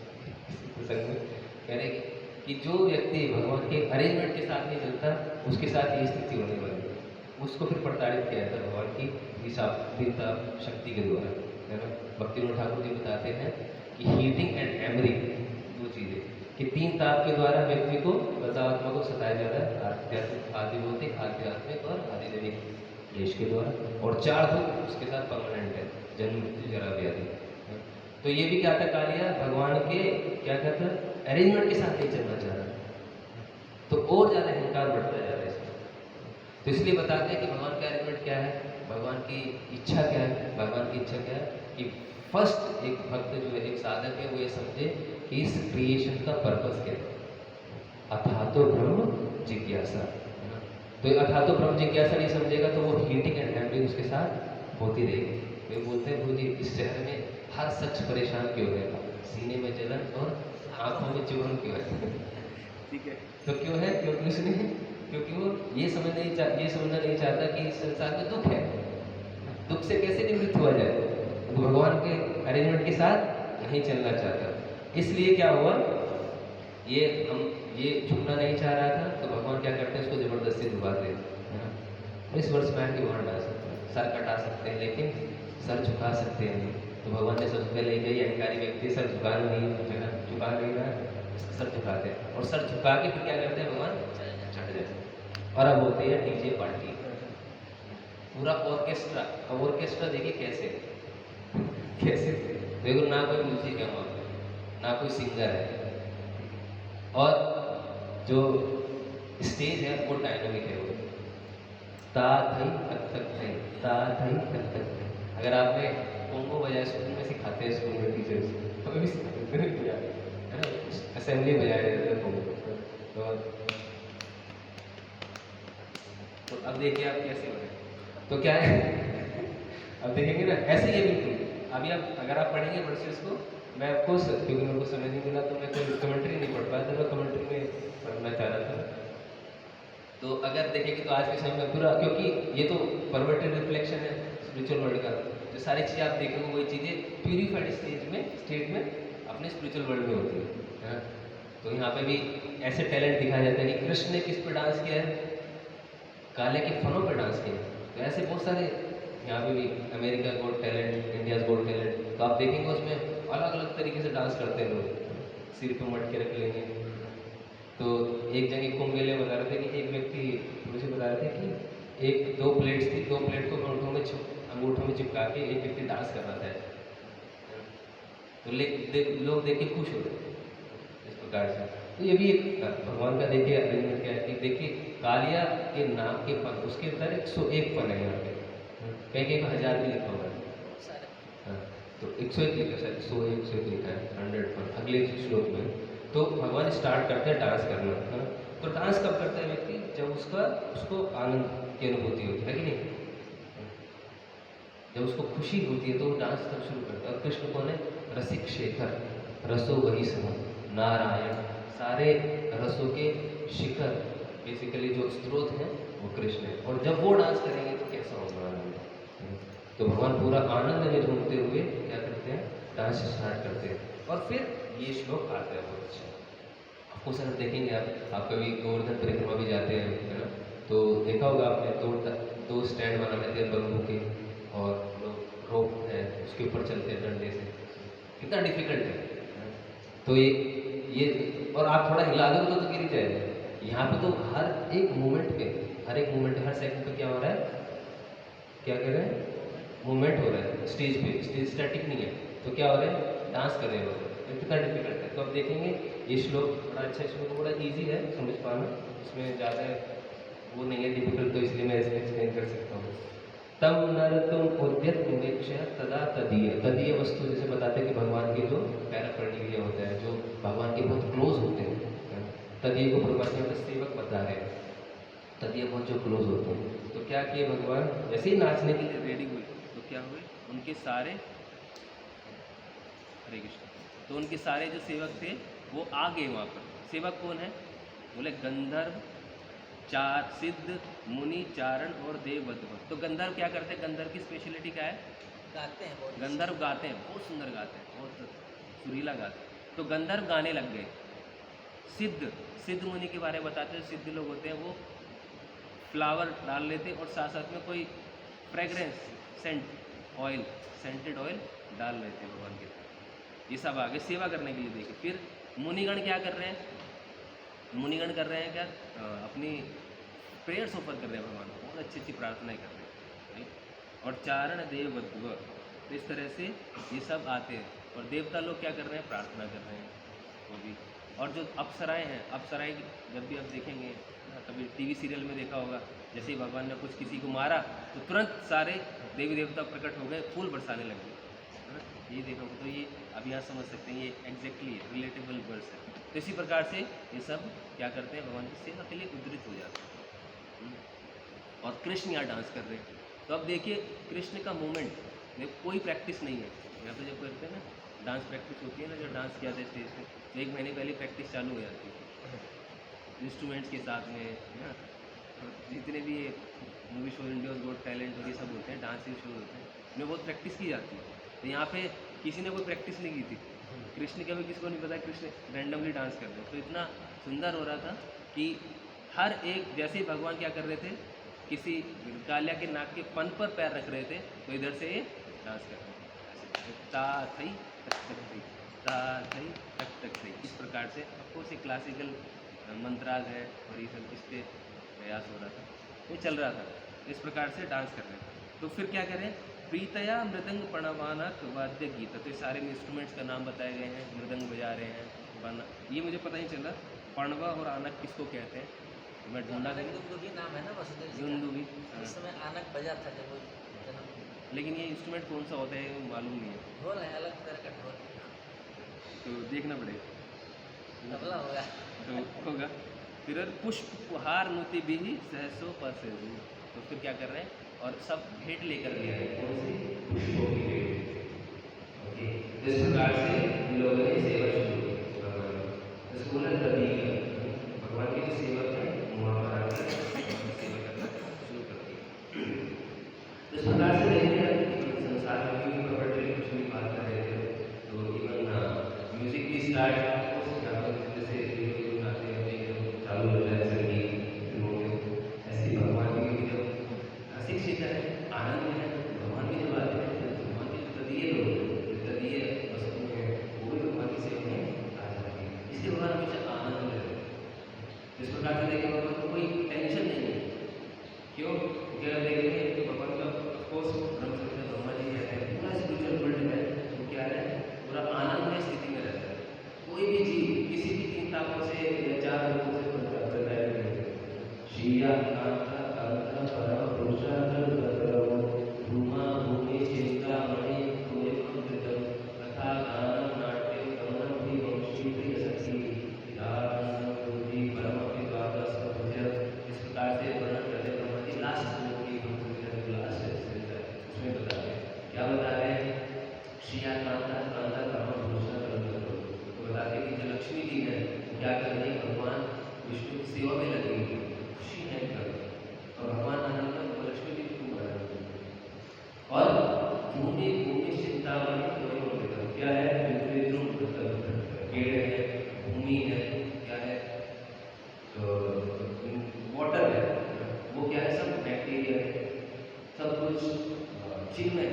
प्रसंग में, कह रहे कि जो व्यक्ति भगवान के अरेंजमेंट के साथ नहीं चलता उसके साथ ये स्थिति होने वाली है। उसको फिर प्रताड़ित किया जाता है भगवान की दीनता शक्ति के द्वारा, है ना। भक्तिनाथ ठाकुर जी बताते हैं कि हीटिंग एंड हैमरिंग दो चीज़ें, कि तीन ताप के द्वारा व्यक्ति को बदात्मा को सताया जाता है, आध्यात्मिक, आदि भौतिक, आध्यात्मिक और आदिदैविक देश के द्वारा, और चार दुख उसके साथ परमानेंट है, जन्म मृत्यु जरा व्याधि। तो ये भी क्या था, कालिया भगवान के क्या कहता है अरेंजमेंट के साथ नहीं चलना चाह रहा, तो और ज़्यादा अहंकार बढ़ता जा रहा है इसमें। तो इसलिए बताते हैं कि भगवान का अरेंजमेंट क्या है, भगवान की इच्छा क्या है। भगवान की इच्छा क्या है कि फर्स्ट एक भक्त जो है, एक साधक है, वो ये समझे कि इस क्रिएशन का पर्पस क्या है, अथातो ब्रह्म जिज्ञासा। तो अथातो ब्रह्म जिज्ञासा नहीं समझेगा तो वो हीटिंग एंड हैमरिंग उसके साथ होती रहेगी। वे बोलते हैं गुरु जी इस शहर में हर शख्स परेशान क्यों है, सीने में जलन और आंखों में चुभन क्यों है। ठीक है, तो क्यों है? क्योंकि उसने क्योंकि वो ये समझना नहीं चाहता कि इस संसार में दुख है, दुख से कैसे निवृत्त हुआ जाए। तो भगवान के अरेंजमेंट के साथ नहीं चलना चाहता, इसलिए क्या हुआ, ये झुकना नहीं चाह रहा था, तो भगवान क्या करते हैं, उसको जबरदस्ती झुकाते हैं। इस वर्ष में आके वहाँ डाल सकते हैं, सर कटा सकते हैं, लेकिन सर झुका सकते हैं नहीं। तो भगवान ने सबसे पहले यही अहंकारी व्यक्ति सर झुका नहीं रहा, सर झुकाते हैं, और सर झुका के फिर क्या करते हैं, भगवान चढ़ जाते हैं। और अब होती है डीजे पार्टी, पूरा ऑर्केस्ट्रा देखिए कैसे देखो, ना कोई म्यूजिक है वहाँ पे, ना कोई सिंगर है, और जो स्टेज है वो डायनामिक है, वो ता थई तक तक। अगर आपने कोंगो बजाया स्कूल में, सिखाते हैं स्कूल में टीचर्स, हमें भी सिखाते हैं, है ना, असेंबली बजाया जाता है कोंगो। तो अब देखिए आप कैसे हो रहे हैं, तो क्या है अब देखेंगे ना, ऐसे ही है बिल्कुल। अभी आप अगर आप पढ़ेंगे वर्सेस को, मैं आपको क्योंकि मेरे को समझ नहीं मिला तो मैं कोई कमेंट्री नहीं पढ़ पाया, तो मैं कमेंट्री में पढ़ना चाह रहा था। तो अगर देखेंगे तो आज के समय में पूरा, क्योंकि ये तो परवर्टेड रिफ्लेक्शन है स्पिरिचुअल वर्ल्ड का, तो सारी चीज़ें आप देखेंगे वही चीज़ें प्यूरीफाइड स्टेट में अपने स्पिरिचुअल वर्ल्ड में होती है। तो यहाँ पे भी ऐसे टैलेंट दिखाया जाता है कि कृष्ण ने किस पे डांस किया है, काले के फनों पे डांस किया। तो ऐसे बहुत सारे यहाँ पे भी, अमेरिका गोट टैलेंट, इंडिया गोट टैलेंट, तो आप देखेंगे उसमें अलग अलग तरीके से डांस करते हैं लोग, सिर पे मटके रख लेंगे। तो एक जगह कुंभ मेले बता रहे थे कि एक व्यक्ति मुझे बता रहे थे कि एक दो प्लेट्स थी, दो प्लेट को अंगूठों में चिपका के एक व्यक्ति डांस कर रहा था, तो लोग देख के खुश हो रहे इस प्रकार से। तो ये भी एक भगवान का देखिए अरेंजमेंट क्या है कि देखिए कालिया के नाम के फन, उसके अंदर 101 फन है यहाँ पे, कहीं 1000 भी लिखा हुआ है। हाँ, तो 101 लिखा है, 101 लिखा है, 100 फन अगले श्लोक में। तो भगवान स्टार्ट करते हैं डांस करना, है ना। तो डांस कब करता है व्यक्ति, जब उसको आनंद की अनुभूति होती है कि नहीं, जब उसको खुशी होती है तो वो डांस तब शुरू करता है। और कृष्ण कौन है, रसिक शेखर, रसो वही सम नारायण, सारे रसों के शिखर, बेसिकली जो स्रोत हैं वो कृष्ण है। और जब वो डांस करेंगे तो कैसा होगा आनंद, तो भगवान पूरा आनंद में झूमते हुए क्या करते हैं, डांस स्टार्ट करते हैं। और फिर ये श्लोक आता है बहुत अच्छा, आपको सर देखेंगे, आप कभी गोवर्धन परिक्रमा भी जाते हैं, है ना, तो देखा होगा आपने, दो स्टैंड बना लेते हैं बम्बू के, और लोग रोप है उसके ऊपर चलते हैं डंडे से, कितना डिफिकल्ट है। तो ये और आप थोड़ा हिला दो तो गिर ही जाएगा। यहाँ पे तो हर एक मोमेंट हर सेकंड पे क्या हो रहा है, क्या कर रहे हैं, मूवमेंट हो रहा है स्टेज पे, स्टेज स्टैटिक नहीं है, तो क्या हो रहा है, डांस कर रहे हो, तो कितना डिफिकल्ट है। तो अब देखेंगे ये श्लोक बड़ा अच्छा श्लोक, बड़ा ईजी है समझ पाना, इसमें ज़्यादा वो नहीं है डिफिकल्ट, तो इसलिए मैं इसमें एक्सप्लेन कर सकता हूँ। तम नरतम उद्यत निवेक्ष तदा तदीय वस्तु, जैसे बताते हैं कि भगवान के जो पैरा पढ़ने के लिए होता है, जो भगवान के बहुत क्लोज होते हैं, तदीय को प्रभाषण में सेवक बता रहे हैं, तदीय बहुत जो क्लोज होते हैं। तो क्या किए भगवान, जैसे ही नाचने के लिए रेडी हुए तो क्या हुए, उनके सारे, हरे कृष्ण, तो उनके सारे जो सेवक थे वो आ गए वहाँ पर। सेवक कौन है, बोले गंधर्व, चार सिद्ध, मुनि, चारण और देववध्व। तो गंधर्व क्या करते हैं, गंधर्व की स्पेशलिटी क्या है, गाते हैं बहुत, गंधर्व गाते हैं, बहुत सुंदर गाते हैं, बहुत सुरीला गाते हैं। तो गंधर्व गाने लग गए। सिद्ध मुनि के बारे में बताते हैं, सिद्ध लोग होते हैं वो फ्लावर डाल लेते और साथ साथ में कोई फ्रेगरेंस सेंटेड ऑयल डाल लेते हैं भगवान के साथ। ये सब आगे सेवा करने के लिए देखिए। फिर मुनिगण क्या कर रहे हैं, मुनिगण कर रहे हैं क्या, अपनी प्रेयर्स ऑफर कर रहे हैं भगवान को, बहुत अच्छी अच्छी प्रार्थनाएं कर रहे हैं। और चारण देववध्व, तो इस तरह से ये सब आते हैं। और देवता लोग क्या कर रहे हैं, प्रार्थना कर रहे हैं वो भी। और जो अप्सराएं हैं, अप्सराएं जब भी आप देखेंगे, कभी टीवी सीरियल में देखा होगा, जैसे ही भगवान ने कुछ किसी को मारा तो तुरंत सारे देवी देवता प्रकट हो गए, फूल बरसाने लगे, है ना। ये देखो, तो ये अब यहाँ समझ सकते हैं, ये एग्जैक्टली रिलेटेबल वर्ड्स है। तो इसी प्रकार से ये सब क्या करते हैं, भगवान की सेवा के लिए उद्धृत हो जाते हैं। और कृष्ण यहाँ डांस कर रहे हैं। तो अब देखिए कृष्ण का मूवमेंट में कोई प्रैक्टिस नहीं है। यहाँ पे जब करते हैं ना डांस प्रैक्टिस होती है ना, जब डांस किया था स्टेज पे, तो 1 महीने पहले प्रैक्टिस चालू हो जाती है। इंस्ट्रूमेंट्स के साथ में, है ना। तो जितने भी मूवी शो, इंडियाज गोट टैलेंट और ये सब होते हैं, डांस के शो होते हैं, इनमें बहुत प्रैक्टिस की जाती है। तो यहाँ पे किसी ने कोई प्रैक्टिस नहीं की थी। कृष्ण का भी किसी को नहीं पता, कृष्ण रैंडमली डांस कर रहे हैं। तो इतना सुंदर हो रहा था कि हर एक, जैसे ही भगवान क्या कर रहे थे, किसी कालिया के नाक के पन पर पैर रख रहे थे, तो इधर से ये डांस कर रहे थे, ता थई टक टक थई, ता थई टक टक थई। इस प्रकार से ऑफकोर्स एक क्लासिकल मंत्राज है और ये सब, इस पे प्रयास हो रहा था, ये चल रहा था। इस प्रकार से डांस कर रहे थे। तो फिर क्या करें, प्रीतया मृदंग प्रणवानक वाद्य गीत। तो ये सारे इंस्ट्रूमेंट्स का नाम बताए गए हैं, मृदंग बजा रहे हैं, ये मुझे पता नहीं चला पणवा और आनक किसको कहते हैं, तो मैं ढूंढा आनक दुंदुभी नाम है ना वसुदेव जी का। दुंदुभी। इस समय आनक बजा था जब वो जन्म। लेकिन ये इंस्ट्रूमेंट कौन सा होता है वो मालूम नहीं है, ढोल है, अलग तरह का ढोल, तो देखना पड़ेगा, तबला होगा। तो होगा। फिर पुष्प पुहार नुति भी सहसो पर। तो फिर क्या कर रहे हैं, और सब भेंट लेकर के आए, कौन सी, पुष्पों की भेंट। ओके, इस प्रकार से इन लोगों ने सेवा शुरू की भगवान की। इसको बोला तभी भगवान के जो सेवक हैं वहाँ पर आकर सेवा करना शुरू कर दी। इस प्रकार से देखते हैं कि संसार में भी प्रॉपर्टी कुछ भी बात कर रहे थे, तो इवन म्यूजिक की स्टार्ट जैसे गाते हैं चालू हो जाए संगीत फिल्मों में, ऐसे ही भगवान की जब शिक्षित है, आनंद में है, भगवान की जब आते हैं, भगवान के तदीय लोग, तदीय वस्तु हैं, वो भी भगवान की सेवा में आ जाती है। इसलिए भगवान हमेशा आनंद में रहते हैं। इस प्रकार से देखें भगवान को कोई टेंशन नहीं है। क्यों? क्योंकि आप देखेंगे तो भगवान का ऑफकोर्स ब्रह्म संहिता ब्रह्मा जी कहते हैं पूरा स्पिरिचुअल वर्ल्ड है, वो क्या है, पूरा आनंदमय स्थिति में रहता है। कोई भी जीव किसी भी तीन तापों से या चार रूपों से प्रभावित नहीं है। शिया कांता अंता परम पुरुषा धूमा भूमि चिंता मणि पूरितम तथा गानम नाट्यम गमनम भी वंशी प्रिय सखी दानम बुद्धि परम विवाद स्वभुज। इस प्रकार से वर्णन करते ब्रह्मा जी लास्ट श्लोक की लास्ट उसमें बताते हैं, क्या बता रहे हैं, शिया कांता कांता परम पुरुषा तो बताते हैं कि जो लक्ष्मी जी है क्या कर रही है, भगवान विष्णु की सेवा में लगी हुई है, खुशी है कर, और भगवान आनंद में वो लक्ष्मी जी को बना रही है। और भूमि भूमि चिंतामणि क्या है, पेड़ है, भूमि है, क्या है, तो वाटर है, वो क्या है, सब बैक्टीरिया है, सब कुछ चिन्ह है।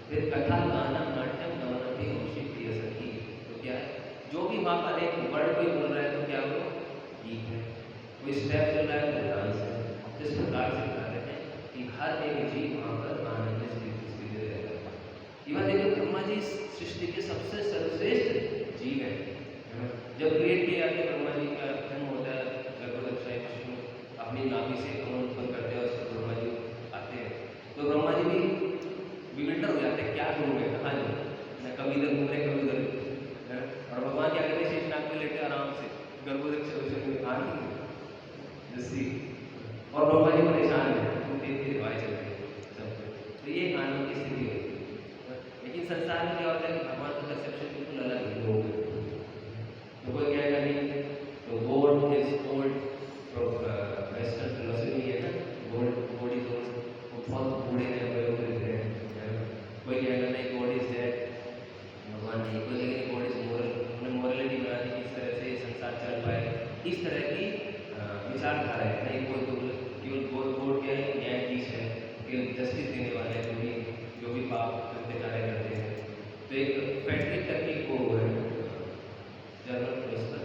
फिर कथा गाना नाट्यम गमनम भी वंशी प्रिय सखी। तो क्या है, जो भी वहाँ पर एक वर्ड कोई बोल रहा है तो क्या वो गीत है, कोई स्टेप चल रहा है तो डांस है। इस प्रकार से बताते हैं कि हर एक जीव वहाँ पर आनंद स्थिति में रहता है। इवन देखिए ब्रह्मा जी सृष्टि के सबसे सर्वश्रेष्ठ जीव है। जब क्रिएट किए जाते ब्रह्मा जी का जन्म होता है, गर्भदक्षाएं विष्णु अपनी नाभि से कमल उत्पन्न करते हैं, उसको ब्रह्मा जी आते हैं, तो ब्रह्मा जी भी विविल्टर हो जाते हैं, क्या करूँ मैं, कहाँ जाऊँ, मैं कभी इधर घूम रहे कभी उधर। और भगवान क्या करते हैं, शेषनाग में लेटे आराम से गर्भोदक और ब्रह्मा जी परेशान है, उनके हवाएं चल रही है सब। तो ये आनंद की स्थिति होती है। लेकिन संसार में क्या होता है कि भगवान का कंसेप्शन बिल्कुल अलग है लोगों का। तो कोई कहेगा नहीं, तो God is old, western philosophy है ना, गॉड इज ओल्ड, वो बहुत बूढ़े हैं, वयोवृद्ध हैं। कोई कहेगा नहीं गॉड इज डेड, भगवान नहीं। कोई कहेगा गॉड इज मोरल, उन्हें मोरलिटी बना दी, किस तरह से संसार चल पाए, इस तरह की विचारधारा है। नहीं कोई तो केवल गॉड क्या है, न्यायाधीश है, केवल जस्टिस देने वाले हैं, जो भी पाप करते कार्य करते हैं। तो एक पैट्रिक करके वो है जर्नल फिलोसफर,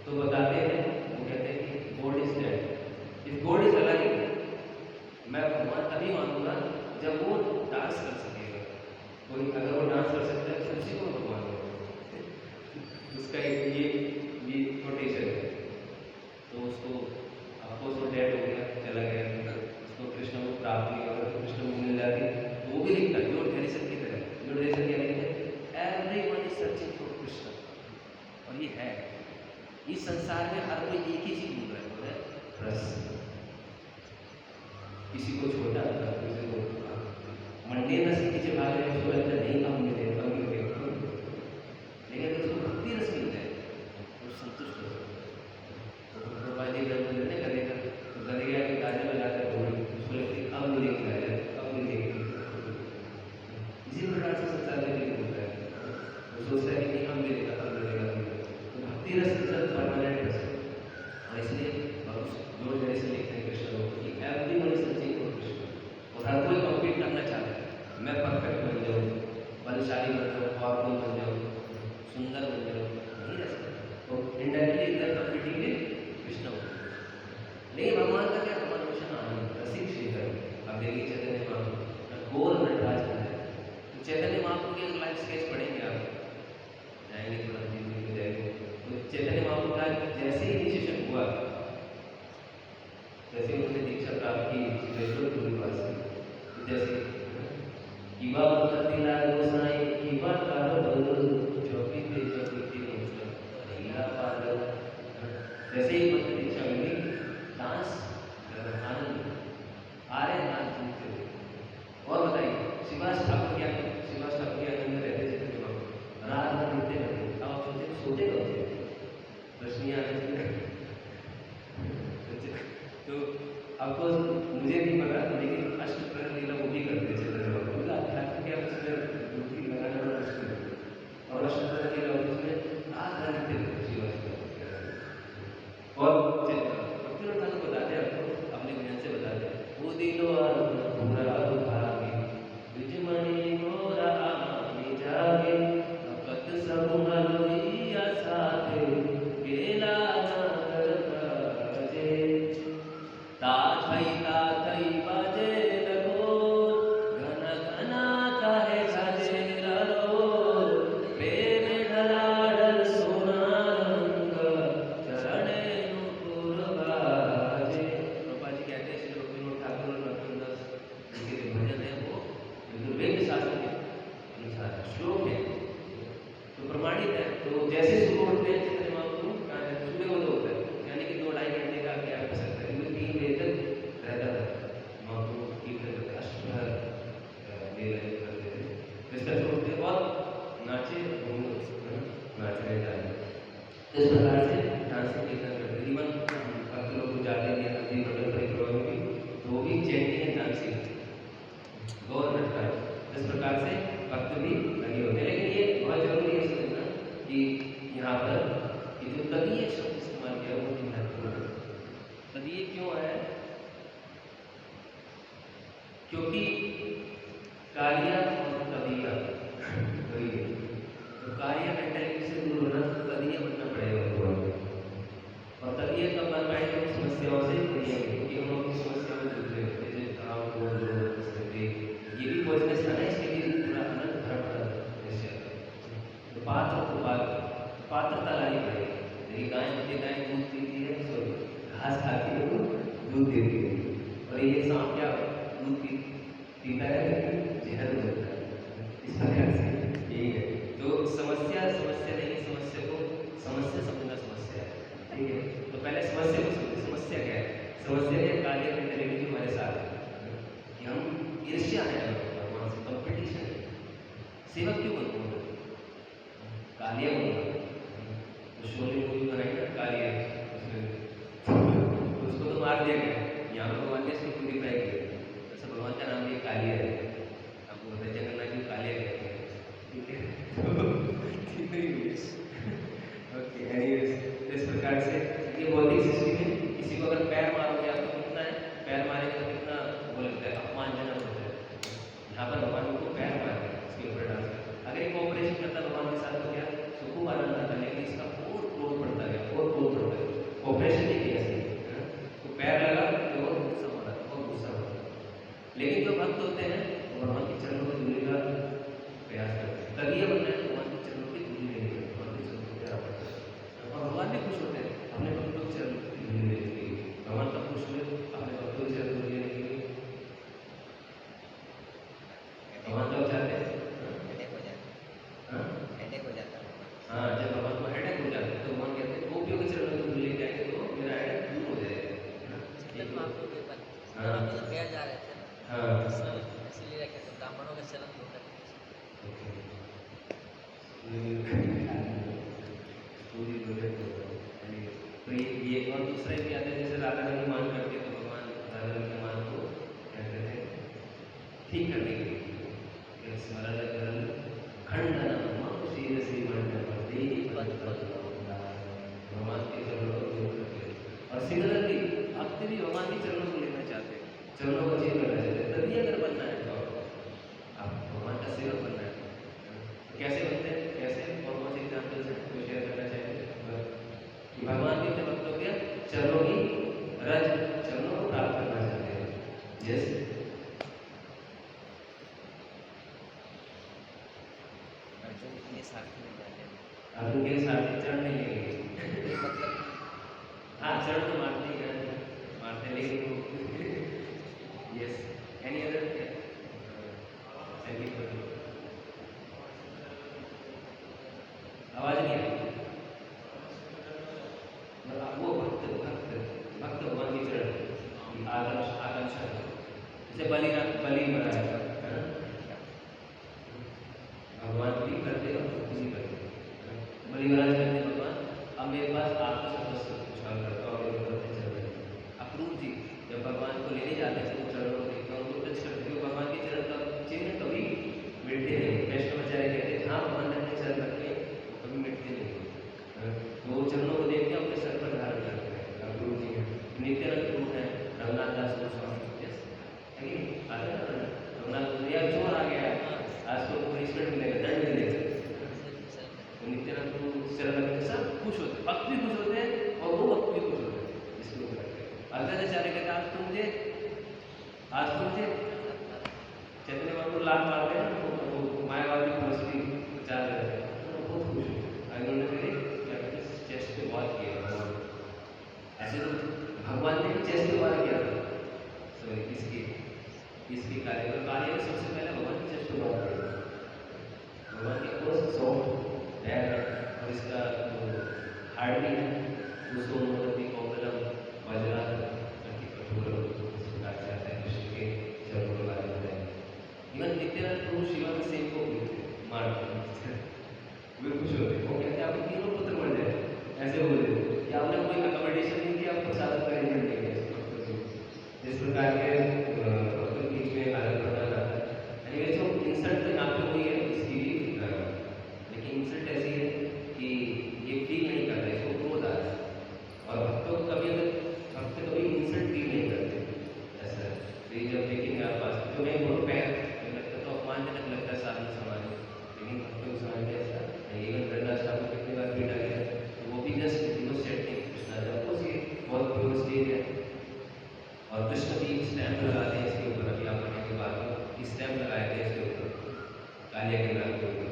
तो बताते हैं, वो कहते हैं कि God is dead. If God is alive, मैं भगवान तभी मानूंगा जब वो डांस कर सकेगा। कोई अगर वो डांस कर सकता है तो उसी को भगवान होगा। उसका एक ये कोटेशन है। तो उसको आपको उसको डेड हो गया, चला गया, उसको कृष्ण को प्राप्त नहीं होगा, तो कृष्ण को मिल जाती, तो वो भी लिखता है जो हेरिसन की तरह। जो हेरिसन क्या लिखते हैं, everyone is searching for Krishna. और ये है, इस संसार में हर कोई एक ही चीज ढूंढ रहा है, वो है रस। किसी को छोटा, किसी को मंडे रस के पीछे भाग रहे हैं, उसको लगता है नहीं कम मिले, लेकिन अगर उसको भक्ति रस मिल जाए तो संतुष्ट हो सकता है। मुझे नहीं पता, लेकिन अष्टप्रहर लीला वो भी करते चंद्र बाबू, उनका अध्यात्म क्या उसमें डुबकी लगाना बड़ा मुश्किल है। और अष्टप्रहर लीला उसमें रात भर नित्य शिवाजी और भक्तिनाथ ठाकुर बताते हैं आपको, अपने ज्ञान से बताते हैं, वो दिलो पूरा भागे विजमणि मोरा आमी जागे भक्त सब मलोइया साथे गेला नागर बाजे ताथई बाजे लगो घन घना काहे साजे रलो प्रेम ढलाढल सोना रंग चरणे नुपुर बाजे। रूपा जी कहते हैं श्री भक्तिनाथ ठाकुर और नरसिंहदास जी के जो भजन है वो वेद शास्त्र के अनुसार श्लोक है तो प्रमाणित है। तो जैसे सुबह उठते हैं चैतन्य महाप्रभु सूर्योदय होता है, यानी कि 2-2.5 घंटे का क्या कर सकते हैं, 3 बजे तक रहता था महाप्रभु कीर्तन करते, अष्टप्रहर लीला करते थे। इस तरह से उठते और नाचे नाचने जाते, इस प्रकार से डांसिंग कीर्तन करते। इवन भक्त लोग को जाते हैं नदी मंडल परिक्रमा में तो वो भी चैंटिंग एंड डांसिंग गवर्नमेंट का। इस प्रकार से भक्त भी लगे होते हैं। लेकिन ये बहुत जरूरी है समझना कि यहाँ पर ये जो तदीय शब्द इस्तेमाल किया वो भी महत्वपूर्ण है। तदीय क्यों है? क्योंकि कालिया और तदीया वही है। तो कालिया मेंटालिटी से दूर होना तो तदीय बनना पड़ेगा उनको। और तदीय कब बन पाएंगे? समस्याओं से नहीं, क्योंकि हम लोग समस्या में जूझ रहे होते हैं, जैसे तनाव को ये भी पॉइजनस था ना, इसके लिए पूरा अनंत भरा पड़ा है। तो पात्रता लानी पड़ेगी। देखिए गाय दूध पीती है, सॉरी घास खाती है तो दूध देती है, और ये सांप क्या दूध पीता है लेकिन जहर हो जाता है। इस प्रकार से यही है। तो समस्या नहीं, समस्या को समस्या समझना समस्या है, ठीक है। तो पहले समस्या को समझे। समस्या क्या है? समस्या है कालिया मेंटालिटी जो हमारे साथ है कि हम ईर्ष्या है, भगवान से कंपटीशन है। सेवक क्यों बनते हैं? कालिया बनते हैं। तो शोले मूवी बनाई ना कालिया, उसको तो मार दिया गया, यहाँ पर भगवान ने इसको प्यूरिफाई किया। ऐसा भगवान का नाम भी कालिया है, आपको पता है जगन्नाथ जी कालिया कहते हैं, ठीक है। ओके, एनीवेज इस प्रकार से ये भौतिक सृष्टि में किसी को अगर पैर मारोगे आप तो कितना है, पैर मारेंगे तो कितना वो लगता है, अपमानजनक होता है। यहाँ पर भगवान को पैर मार दिया, इसके ऊपर डांस कर। अगर एक ऑपरेशन करता भगवान के साथ तो क्या सुकून आनंद आता, लेकिन इसका और क्रोध बढ़ता गया, और क्रोध बढ़ता गया। ऑपरेशन नहीं किया तो पैर लगा तो बहुत गुस्सा हो रहा था, बहुत गुस्सा हो रहा था। लेकिन जो भक्त होते हैं वो भगवान के चरणों में जुड़ने का प्रयास करते हैं। तभी ये बनना है भगवान के चरणों की धूली लेने का, भगवान के चरणों को प्यारा करते हैं। और भगवान भी खुश होते हैं अपने भक्तों के चरणों की धूली लेने के लिए। भगवान तब खुश हुए अपने भक्तों के चरणों को लेने के लिए। भगवान कब चाहते हैं? हेडेक हो जाता है। हाँ, जब भगवान को हेडेक हो जाता है तो भगवान कहते हैं गोपियों के चरणों में लेके आएंगे तो मेरा हेडेक दूर हो जाएगा। हाँ, हम लोग गया जा रहे थे ना, हाँ, इसीलिए रखे थे ब्राह्मणों के चरण धो करके। तो ये और दूसरा भी आता है, जैसे राधा रानी मान करके तो भगवान राधा रानी के मान को कहते हैं ठीक करने के लिए स्मरण करल खंडन शील श्रीमंडल भगवान के चरणों को दूर करते हैं। और सिमिलरली भक्त भी भगवान के चरणों को लेना चाहते हैं, चरणों को अचीव करना चाहते हैं। तभी अगर बनना है तो आप भगवान का सेवक बनना है। कैसे बनते हैं, कैसे और कौन से एग्जाम्पल है तो शेयर करना चाहिए कि भगवान के भक्तों के चरणों की रज चरणों को प्राप्त करना चाहते हैं। जैसे अर्जुन के लिए सारथी बन जाते हैं। अर्जुन के साथ चरण नहीं लेंगे, मतलब हाँ चरण तो मारते ही हैं, मारते लेकिन यस एनी अदर आवाज नहीं आई। वो भक्त भगवान के चरण की आकांक्षा जैसे बलि मरा है ना, भगवान भी करते और खुद भी करते। बलि महाराज कहते भगवान अब मेरे पास आपका सर्वस्व उछाल करता और मेरे ऊपर चल रहे। अक्रूर जी जब भगवान को लेने लात मारते हैं तो वो मायावादी फिलोसफी प्रचार करते हैं, तो बहुत खुश हुए। इन्होंने मेरे चेस्ट पे वार किया भगवान, ऐसे तो भगवान ने भी चेस्ट पे वार किया था, सॉरी इसके कार्य ने सबसे पहले भगवान के चेस्ट पे वार किया। भगवान के कोर्स सॉफ्ट है और इसका जो हार्ड भी है उसको मतलब कोमलम वज्रा कठोर इस प्रकार से आता है। कृष्ण के चरणों के बारे में बताया। इवन नित्यानंद प्रभु शिवा के सेव को मारते हैं, वे खुश होते हैं, वो कहते हैं आपके तीनों पुत्र मर जाए, ऐसे बोले कि आपने कोई अकोमोडेशन नहीं किया, आपको सारा अरेंजमेंट नहीं किया। इस प्रकार के भक्तों के बीच में आदत बना जाता है। यानी जो इंसल्ट तो यहाँ पे हुई है इसकी भी, लेकिन इंसल्ट ऐसी है कि ये फील नहीं करता, इसको क्रोध आ रहा है। और भक्तों को कभी भक्त कभी इंसल्ट फील नहीं करते, ऐसा है। तो ये जब देखेंगे आप पास जो मैं बोल पैर लगता तो अपमानजनक लगता है साधन समाज में, लेकिन भक्तों को समझ में ऐसा इवन प्रहलाद ठाकुर कितनी बार पीटा गया तो वो भी जस्ट डिमोस्ट्रेट नहीं कृष्णा जब उस ये बहुत प्योर स्टेज है। और कृष्ण भी स्टैम्प लगाते हैं इसके ऊपर, अभी आप पढ़ने के बाद स्टैम्प लगाए थे इसके ऊपर कालिया के नाम के ऊपर,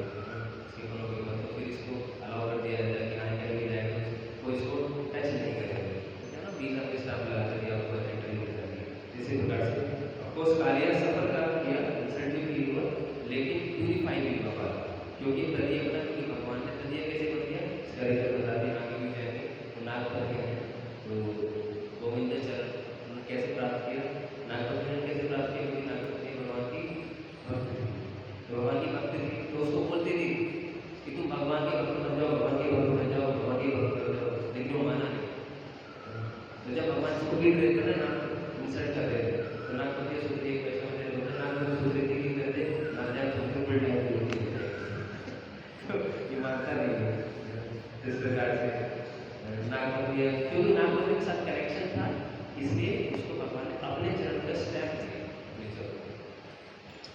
इसके फलों के ऊपर, तो फिर इसको अलाउ कर दिया जाता है कि हाँ कहीं भी जाएगा कोई इसको टच नहीं करेगा, तो ना वीजा पे स्टैम्प लगा कर दिया ऊपर एंट्री हो जाती है। इसी प्रकार से ऑफकोर्स कालिया सफर का किया, इंसल्ट भी फील हुआ, लेकिन प्यूरीफाई भी हुआ, क्योंकि प्रति अपना क्योंकि भगवान ने प्रति कैसे कर दिया शरीर बताते हैं आगे भी जाएंगे तो नागपति हैं तो गोविंद चरण उन्होंने कैसे प्राप्त किया, नागपति ने कैसे प्राप्त किया, क्योंकि नागपति भगवान की भक्त थी, तो भगवान की भक्ति थी तो उसको बोलती थी कि तुम भगवान के भक्त बन जाओ, भगवान के भक्त बन जाओ, भगवान के भक्त बन जाओ, लेकिन वो माना नहीं। तो जब भगवान को पीट रहे थे ना, इंसल्ट कर रहे थे, तो नागपति सोच रही पैसा में नागपति सोच रही थी कि करते मर जाए तो फिर टाइम ये मानता नहीं है। इस प्रकार से नागपति क्योंकि नागपति के साथ कनेक्शन था इसलिए उसको भगवान ने अपने चरण का स्टैम्प दिया।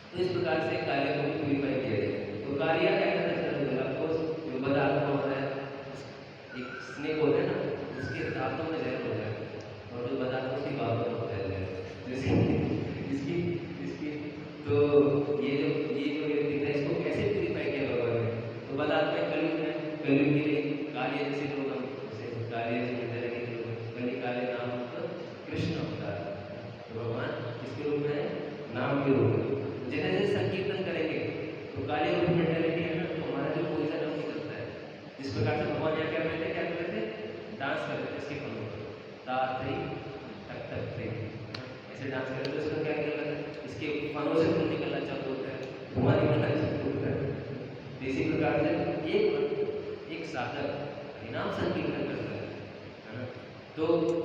तो इस प्रकार से कार्य को भी प्यूरीफाई किया जाए। तो कार्य क्या करना चाहते हैं आपको जो बदात्मा होता है, एक स्नेक होता है ना, उसके दांतों में जहर होता है और जो बदात्मा उसकी बातों में होता है जैसे इसकी तो ये जो व्यक्ति था इसको कैसे प्यूरीफाई किया भगवान ने, तो बदात्मा कलयुग है, कलयुग के लिए कालिया जैसे लोग हम जैसे कालिया से मिलते रहेंगे तो कली काले नाम मतलब कृष्ण होता है, तो भगवान किसके रूप में नाम के रूप में जैसे जैसे संकीर्तन करेंगे तो काली रूप मेंटेलिटी है ना, तो हमारा जो पोजिशन है वो निकलता है। इस प्रकार से भगवान यहाँ क्या करते थे डांस कर रहे थे इसके फलों पर ता थई तक तक थे ऐसे डांस कर रहे थे, उसका क्या निकल रहा है इसके फलों से खून निकलना चालू होता है, धुआं निकलना चालू होता है। इसी प्रकार से एक साधक इनाम संकीर्तन करता है ना, तो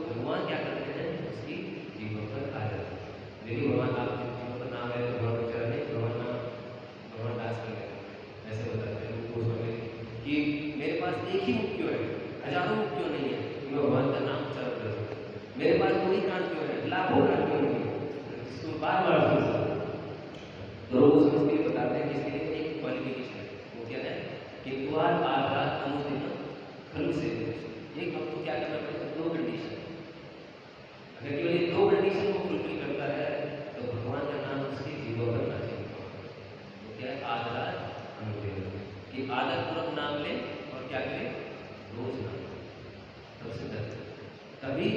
भगवान क्या करते हैं उसकी जीवन पर आ जाते हैं। देखिए भगवान आप जीवन पर नाम है तो भगवान विचार नहीं, भगवान डांस कर रहे हैं ऐसे बताते हैं लोग कि मेरे पास एक ही मुख क्यों है, हजारों मुख क्यों नहीं है कि मैं भगवान का नाम उच्चारण कर सकूं, मेरे पास कोई कान क्यों है, लाखों कान क्यों नहीं है, इसको बार बार सुन सकता। तो लोग उसमें इसके लिए बताते हैं कि इसके लिए एक क्वालिफिकेशन है, वो क्या है कि द्वार आधार अनुदिन खलु से एक वक्त को क्या करना पड़ेगा, दो कंडीशन, अगर केवल ये दो कंडीशन को फुलफिल करता है तो भगवान का नाम उसकी जीवन करना चाहिए। तो क्या है आधार अनुदिन कि आदर पूर्वक नाम ले और क्या करे रोज नाम, सबसे पहले तभी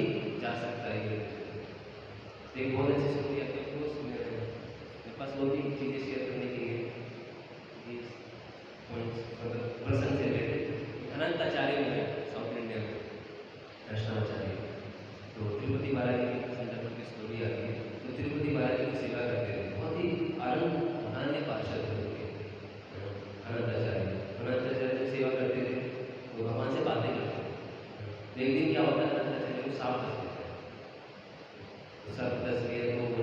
जा सकता है ये। एक बहुत अच्छी स्टोरी आती है उसको मेरे पास वो भी चीज़ें शेयर करने के लिए प्रसंग से रिलेटेड। अनंताचार्य में साउथ इंडिया में कृष्णाचार्य, तो तिरुपति बालाजी के संदर्भ की स्टोरी आती है, तो तिरुपति बालाजी की सेवा करते थे, बहुत ही अनन्य पार्षद थे अनंताचार्य की सेवा करते थे, तो भगवान से बातें करते थे। तो एक दिन क्या होता है अनंताचार्य को सांप डस देता है, तो सांप डस गया तो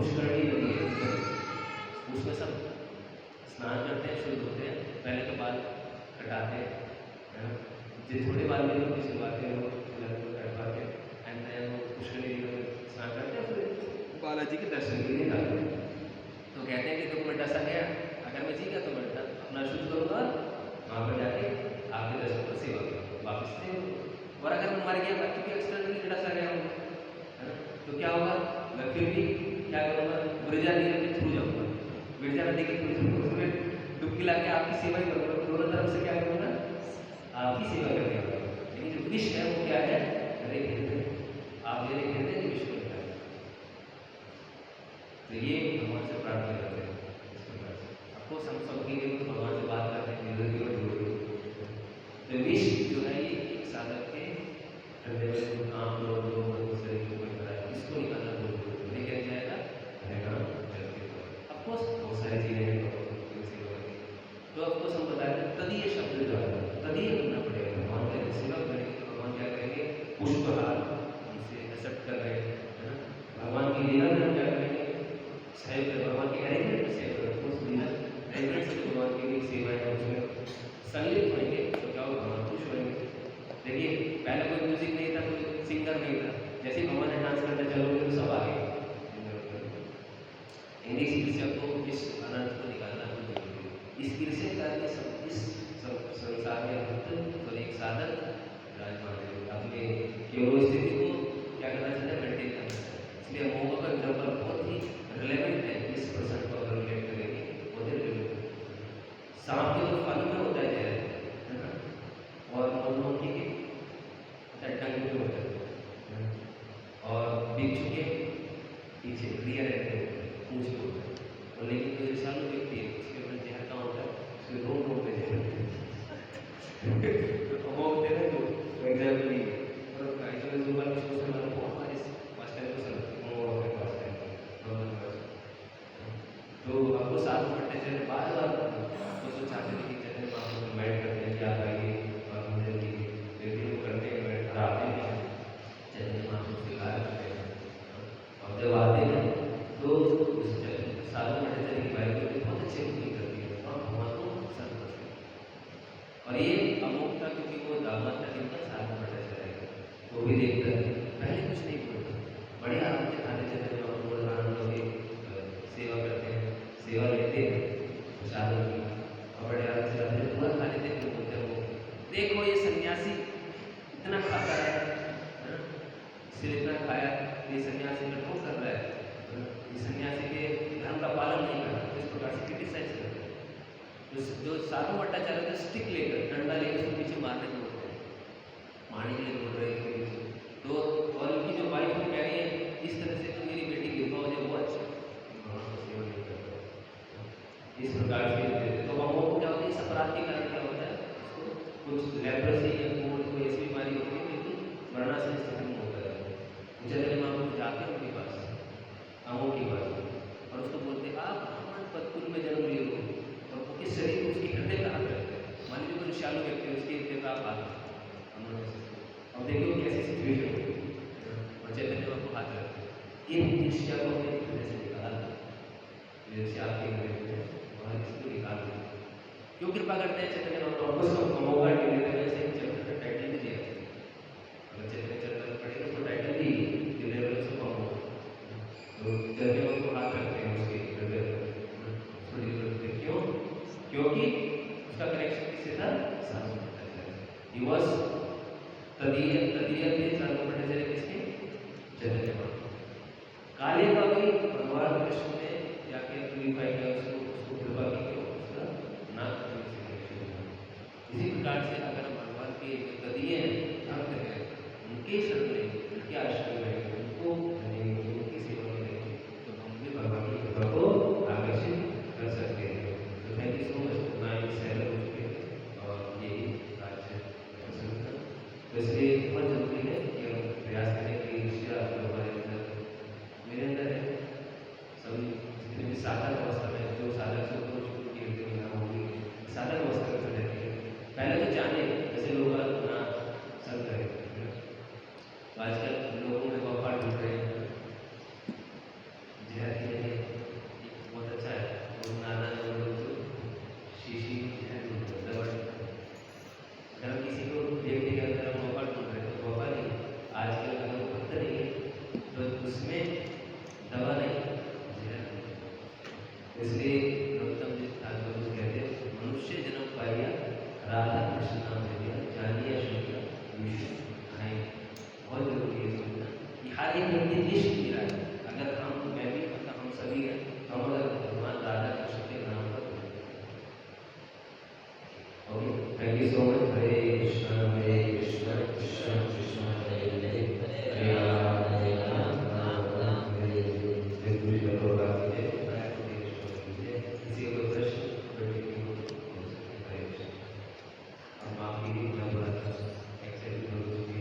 पुष्करणी नदी है, उसमें सब स्नान करते हैं, शुद्ध होते हैं। पहले तो बाल कटाते हैं, है ना, जो थोड़े बाल भी लोग शुरुआत में लोग कटवाते हैं, एंड देन वो पुष्करणी नदी में स्नान करते हैं, फिर बालाजी के दर्शन के लिए जाते हैं। तो कहते हैं कि तुम मैं डसा गया, अगर मैं जी गया तो मैं अपना शुद्ध करूँगा, वहाँ पर जाके आपके दर्शन पर सेवा करूँगा, वापस से। और अगर मैं मर गया, बच्चों के एक्सटर्नली डसा गया हूँ, है ना, तो क्या होगा, मैं फिर भी क्या करूँगा, गिरजा नदी के थ्रू जाऊँगा, गिरजा नदी के थ्रू उसमें डुबकी ला के आपकी सेवा ही करूँगा, दोनों तरफ से क्या करूँगा, आपकी सेवा करने वाला। लेकिन जो विष है वो क्या है, मेरे हृदय, आप मेरे हृदय में विष करता है। तो ये भगवान से प्रार्थना करते हैं इस प्रकार से। आपको हम सबके लिए भगवान से बात करते हैं, निरंतर और जोड़े। तो विष जो है ये एक साधक के हृदय में जो काम लोग शरीर को करता है, इसको निकालना बहुत जरूरी है। नहीं क्या जाएगा, रहेगा जल्दी। ऑफकोर्स बहुत सारी चीज़ें हैं तो ऑफकोर्स हम बताते हैं तदीय शब्द जो है तदीय बनना पड़ेगा। भगवान का सेवा करेंगे तो भगवान क्या करेंगे, पुष्पहार हमसे एक्सेप्ट कर रहे हैं, है ना, भगवान की लीला में हम क्या करेंगे, सहयोग कर, भगवान के अरेंजमेंट में सहयोग करें, उस लीला अरेंजमेंट से भगवान की भी सेवा है उसमें संलिप्त होंगे तो क्या होगा, भगवान खुश होंगे। देखिए पहले कोई म्यूजिक नहीं था, कोई सिंगर नहीं था, जैसे ही भगवान ने डांस करते चलोगे तो सब आ गए। इन्हीं स्किल से आपको इस अनंत को निकालना बहुत जरूरी है। इस स्किल से करके सब इस संसार में तो एक साधक विराजमान है, अपने केवल स्थिति को क्या करना चाहते हैं, मेंटेन करना चाहते हैं। इसलिए मोह का एग्जाम्पल बहुत ही रिलेवेंट है, इस पर्सन को अगर रिलेट करेंगे बहुत ही रिलेवेंट है। सांप के तो फल में होता है जहर, है ना, और मधुमक्खी के टंग में होता है, और बिच्छू के पीछे क्रिया रहते हैं, पूछ के होता है। और लेकिन जो विषालु व्यक्ति है उसके ऊपर जहर का होता है, उसके रोड रोड पे जहर अमोघ देना जो एग्जाम्पल नहीं है। और आइसोलेशन जो वाला सोच हमारा बहुत बार इस मास्टर को सर मोह के पास है तो आपको साथ बैठने से बार बार तो चाहते थे कि चैनल में आप लोग बैठ करते हैं, क्या आइए और मुझे लेकिन वो करते हैं, बैठ आते हैं चैनल में आप लोग सिखा करते हैं, और जब आते हैं तो साधु भट्टाचार्य की बाइक बहुत अच्छे बुकिंग करती है और भगवान को पसंद करते हैं। और ये अमोघता क्योंकि वो दामाद का जिनका साधु भट्टाचार्य है वो भी देखता है, पहले कुछ नहीं बोलता, बड़े आराम से खाते थे, जब हम लोग आनंद से सेवा करते हैं, सेवा लेते हैं साधु की, और बड़े आराम से जाते हैं, पूरा खा लेते हैं। बोलते हैं वो देखो ये सन्यासी इतना खाता है ना, इसलिए इतना खाया, ये सन्यासी कंट्रोल कर रहा है, ये सन्यासी के धर्म का पालन नहीं कर रहा, तो इस प्रकार से क्रिटिसाइज करते हैं। जो साधु भट्टाचार्य थे स्टिक लेकर डंडा लेकर उसके पीछे मारने को बोलते हैं, मारने के लिए बोल रहे हैं तो, और उनकी जो वाइफ कह रही है इस तरह से तो मेरी बेटी विधवा हो जाए, वो अच्छा सेवा नहीं करता, इस प्रकार से। तो अमोघ क्या होता है, इस अपराध के कारण क्या होता है, उसको कुछ लेप्रोसी या कोई ऐसी बीमारी होती है बिल्कुल मरणासन स्थिति में होता है। जैसे माँ को जाते हैं उनके पास, अमोघ के पास, और उसको बोलते आप ब्राह्मण पदकुल में जन्म लिए हो, और उसके शरीर उसके हृदय का हाथ रहते हैं, मान लीजिए कोई विशालु व्यक्ति है उसके हृदय का हाथ, अब देखो कैसी सिचुएशन होगी, और चैतन्य आपको हाथ रहते हैं, इन ईर्ष्या को अपने हृदय से निकाल जैसे आपके हृदय में और इसको निकाल दें। क्यों कृपा करते हैं चैतन्य बाबा, मौका नहीं देते हैं, ऐसे चैप्टर का टाइटल भी दिया है, अगर चैतन्य चैतन्य पढ़ेगा तो टाइटल भी दिलेगा उसको कम होगा, तो चैतन्य बाबा को हाथ रखते हैं उसके हृदय पर, क्यों, क्योंकि उसका कनेक्शन किससे था, साधु भट्टाचार्य। ही वाज तदीय थे साधु भट्टाचार्य किसके, चैतन्य बाबा। काले का भी भगवान कृष्ण ने जाके प्यूरिफाई किया, उसको कृपा की कि उसका नाक से कनेक्शन हुआ। इसी प्रकार से अगर भगवान के तदीय भक्त हैं, उनके शरण में, उनके आश्रम में, उनको उनकी सेवा में रहेंगे तो हम भी भगवान की कृपा को आकर्षित कर सकते हैं। तो थैंक यू सो मच, मैं सहल हो चुके और यही आज पसंद था। तो इसलिए बहुत जरूरी है कि हम प्रयास करें कि ईर्ष्या हमारे अंदर, मेरे अंदर है, सभी जितने भी साधक अवस्था में जो साधक से ऊपर छूट की हृदय में होगी, साधक अवस्था में रहती है, पहले तो जाने जैसे लोग अपना संग करें, आजकल लोगों में वफा ढूंढ रहे हैं, जहर इसलिए गौतम जी ठाकुर जी कहते हैं, मनुष्य जन्म पाया राधा कृष्ण नाम ले लिया, जानिया शंकर विष्णु खाए। बहुत जरूरी है समझना कि हर एक व्यक्ति लिस्ट मिला है। अगर हम, मैं भी, मतलब हम सभी हैं, हम अगर भगवान राधा कृष्ण के नाम पर okay, thank you so much. हरे कृष्ण कृष्ण कृष्ण हरे हरे, हरे राम राम राम हरे हरे। जय गुरु जय प्रभुपाद की जय, प्रयाग देवेश्वर की जय। किसी को कोई प्रश्न बैठे की हो तो पूछ सकते हैं। हरे कृष्ण। अब माफ कीजिए, मैं थोड़ा सा एक्साइटेड हो चुकी है।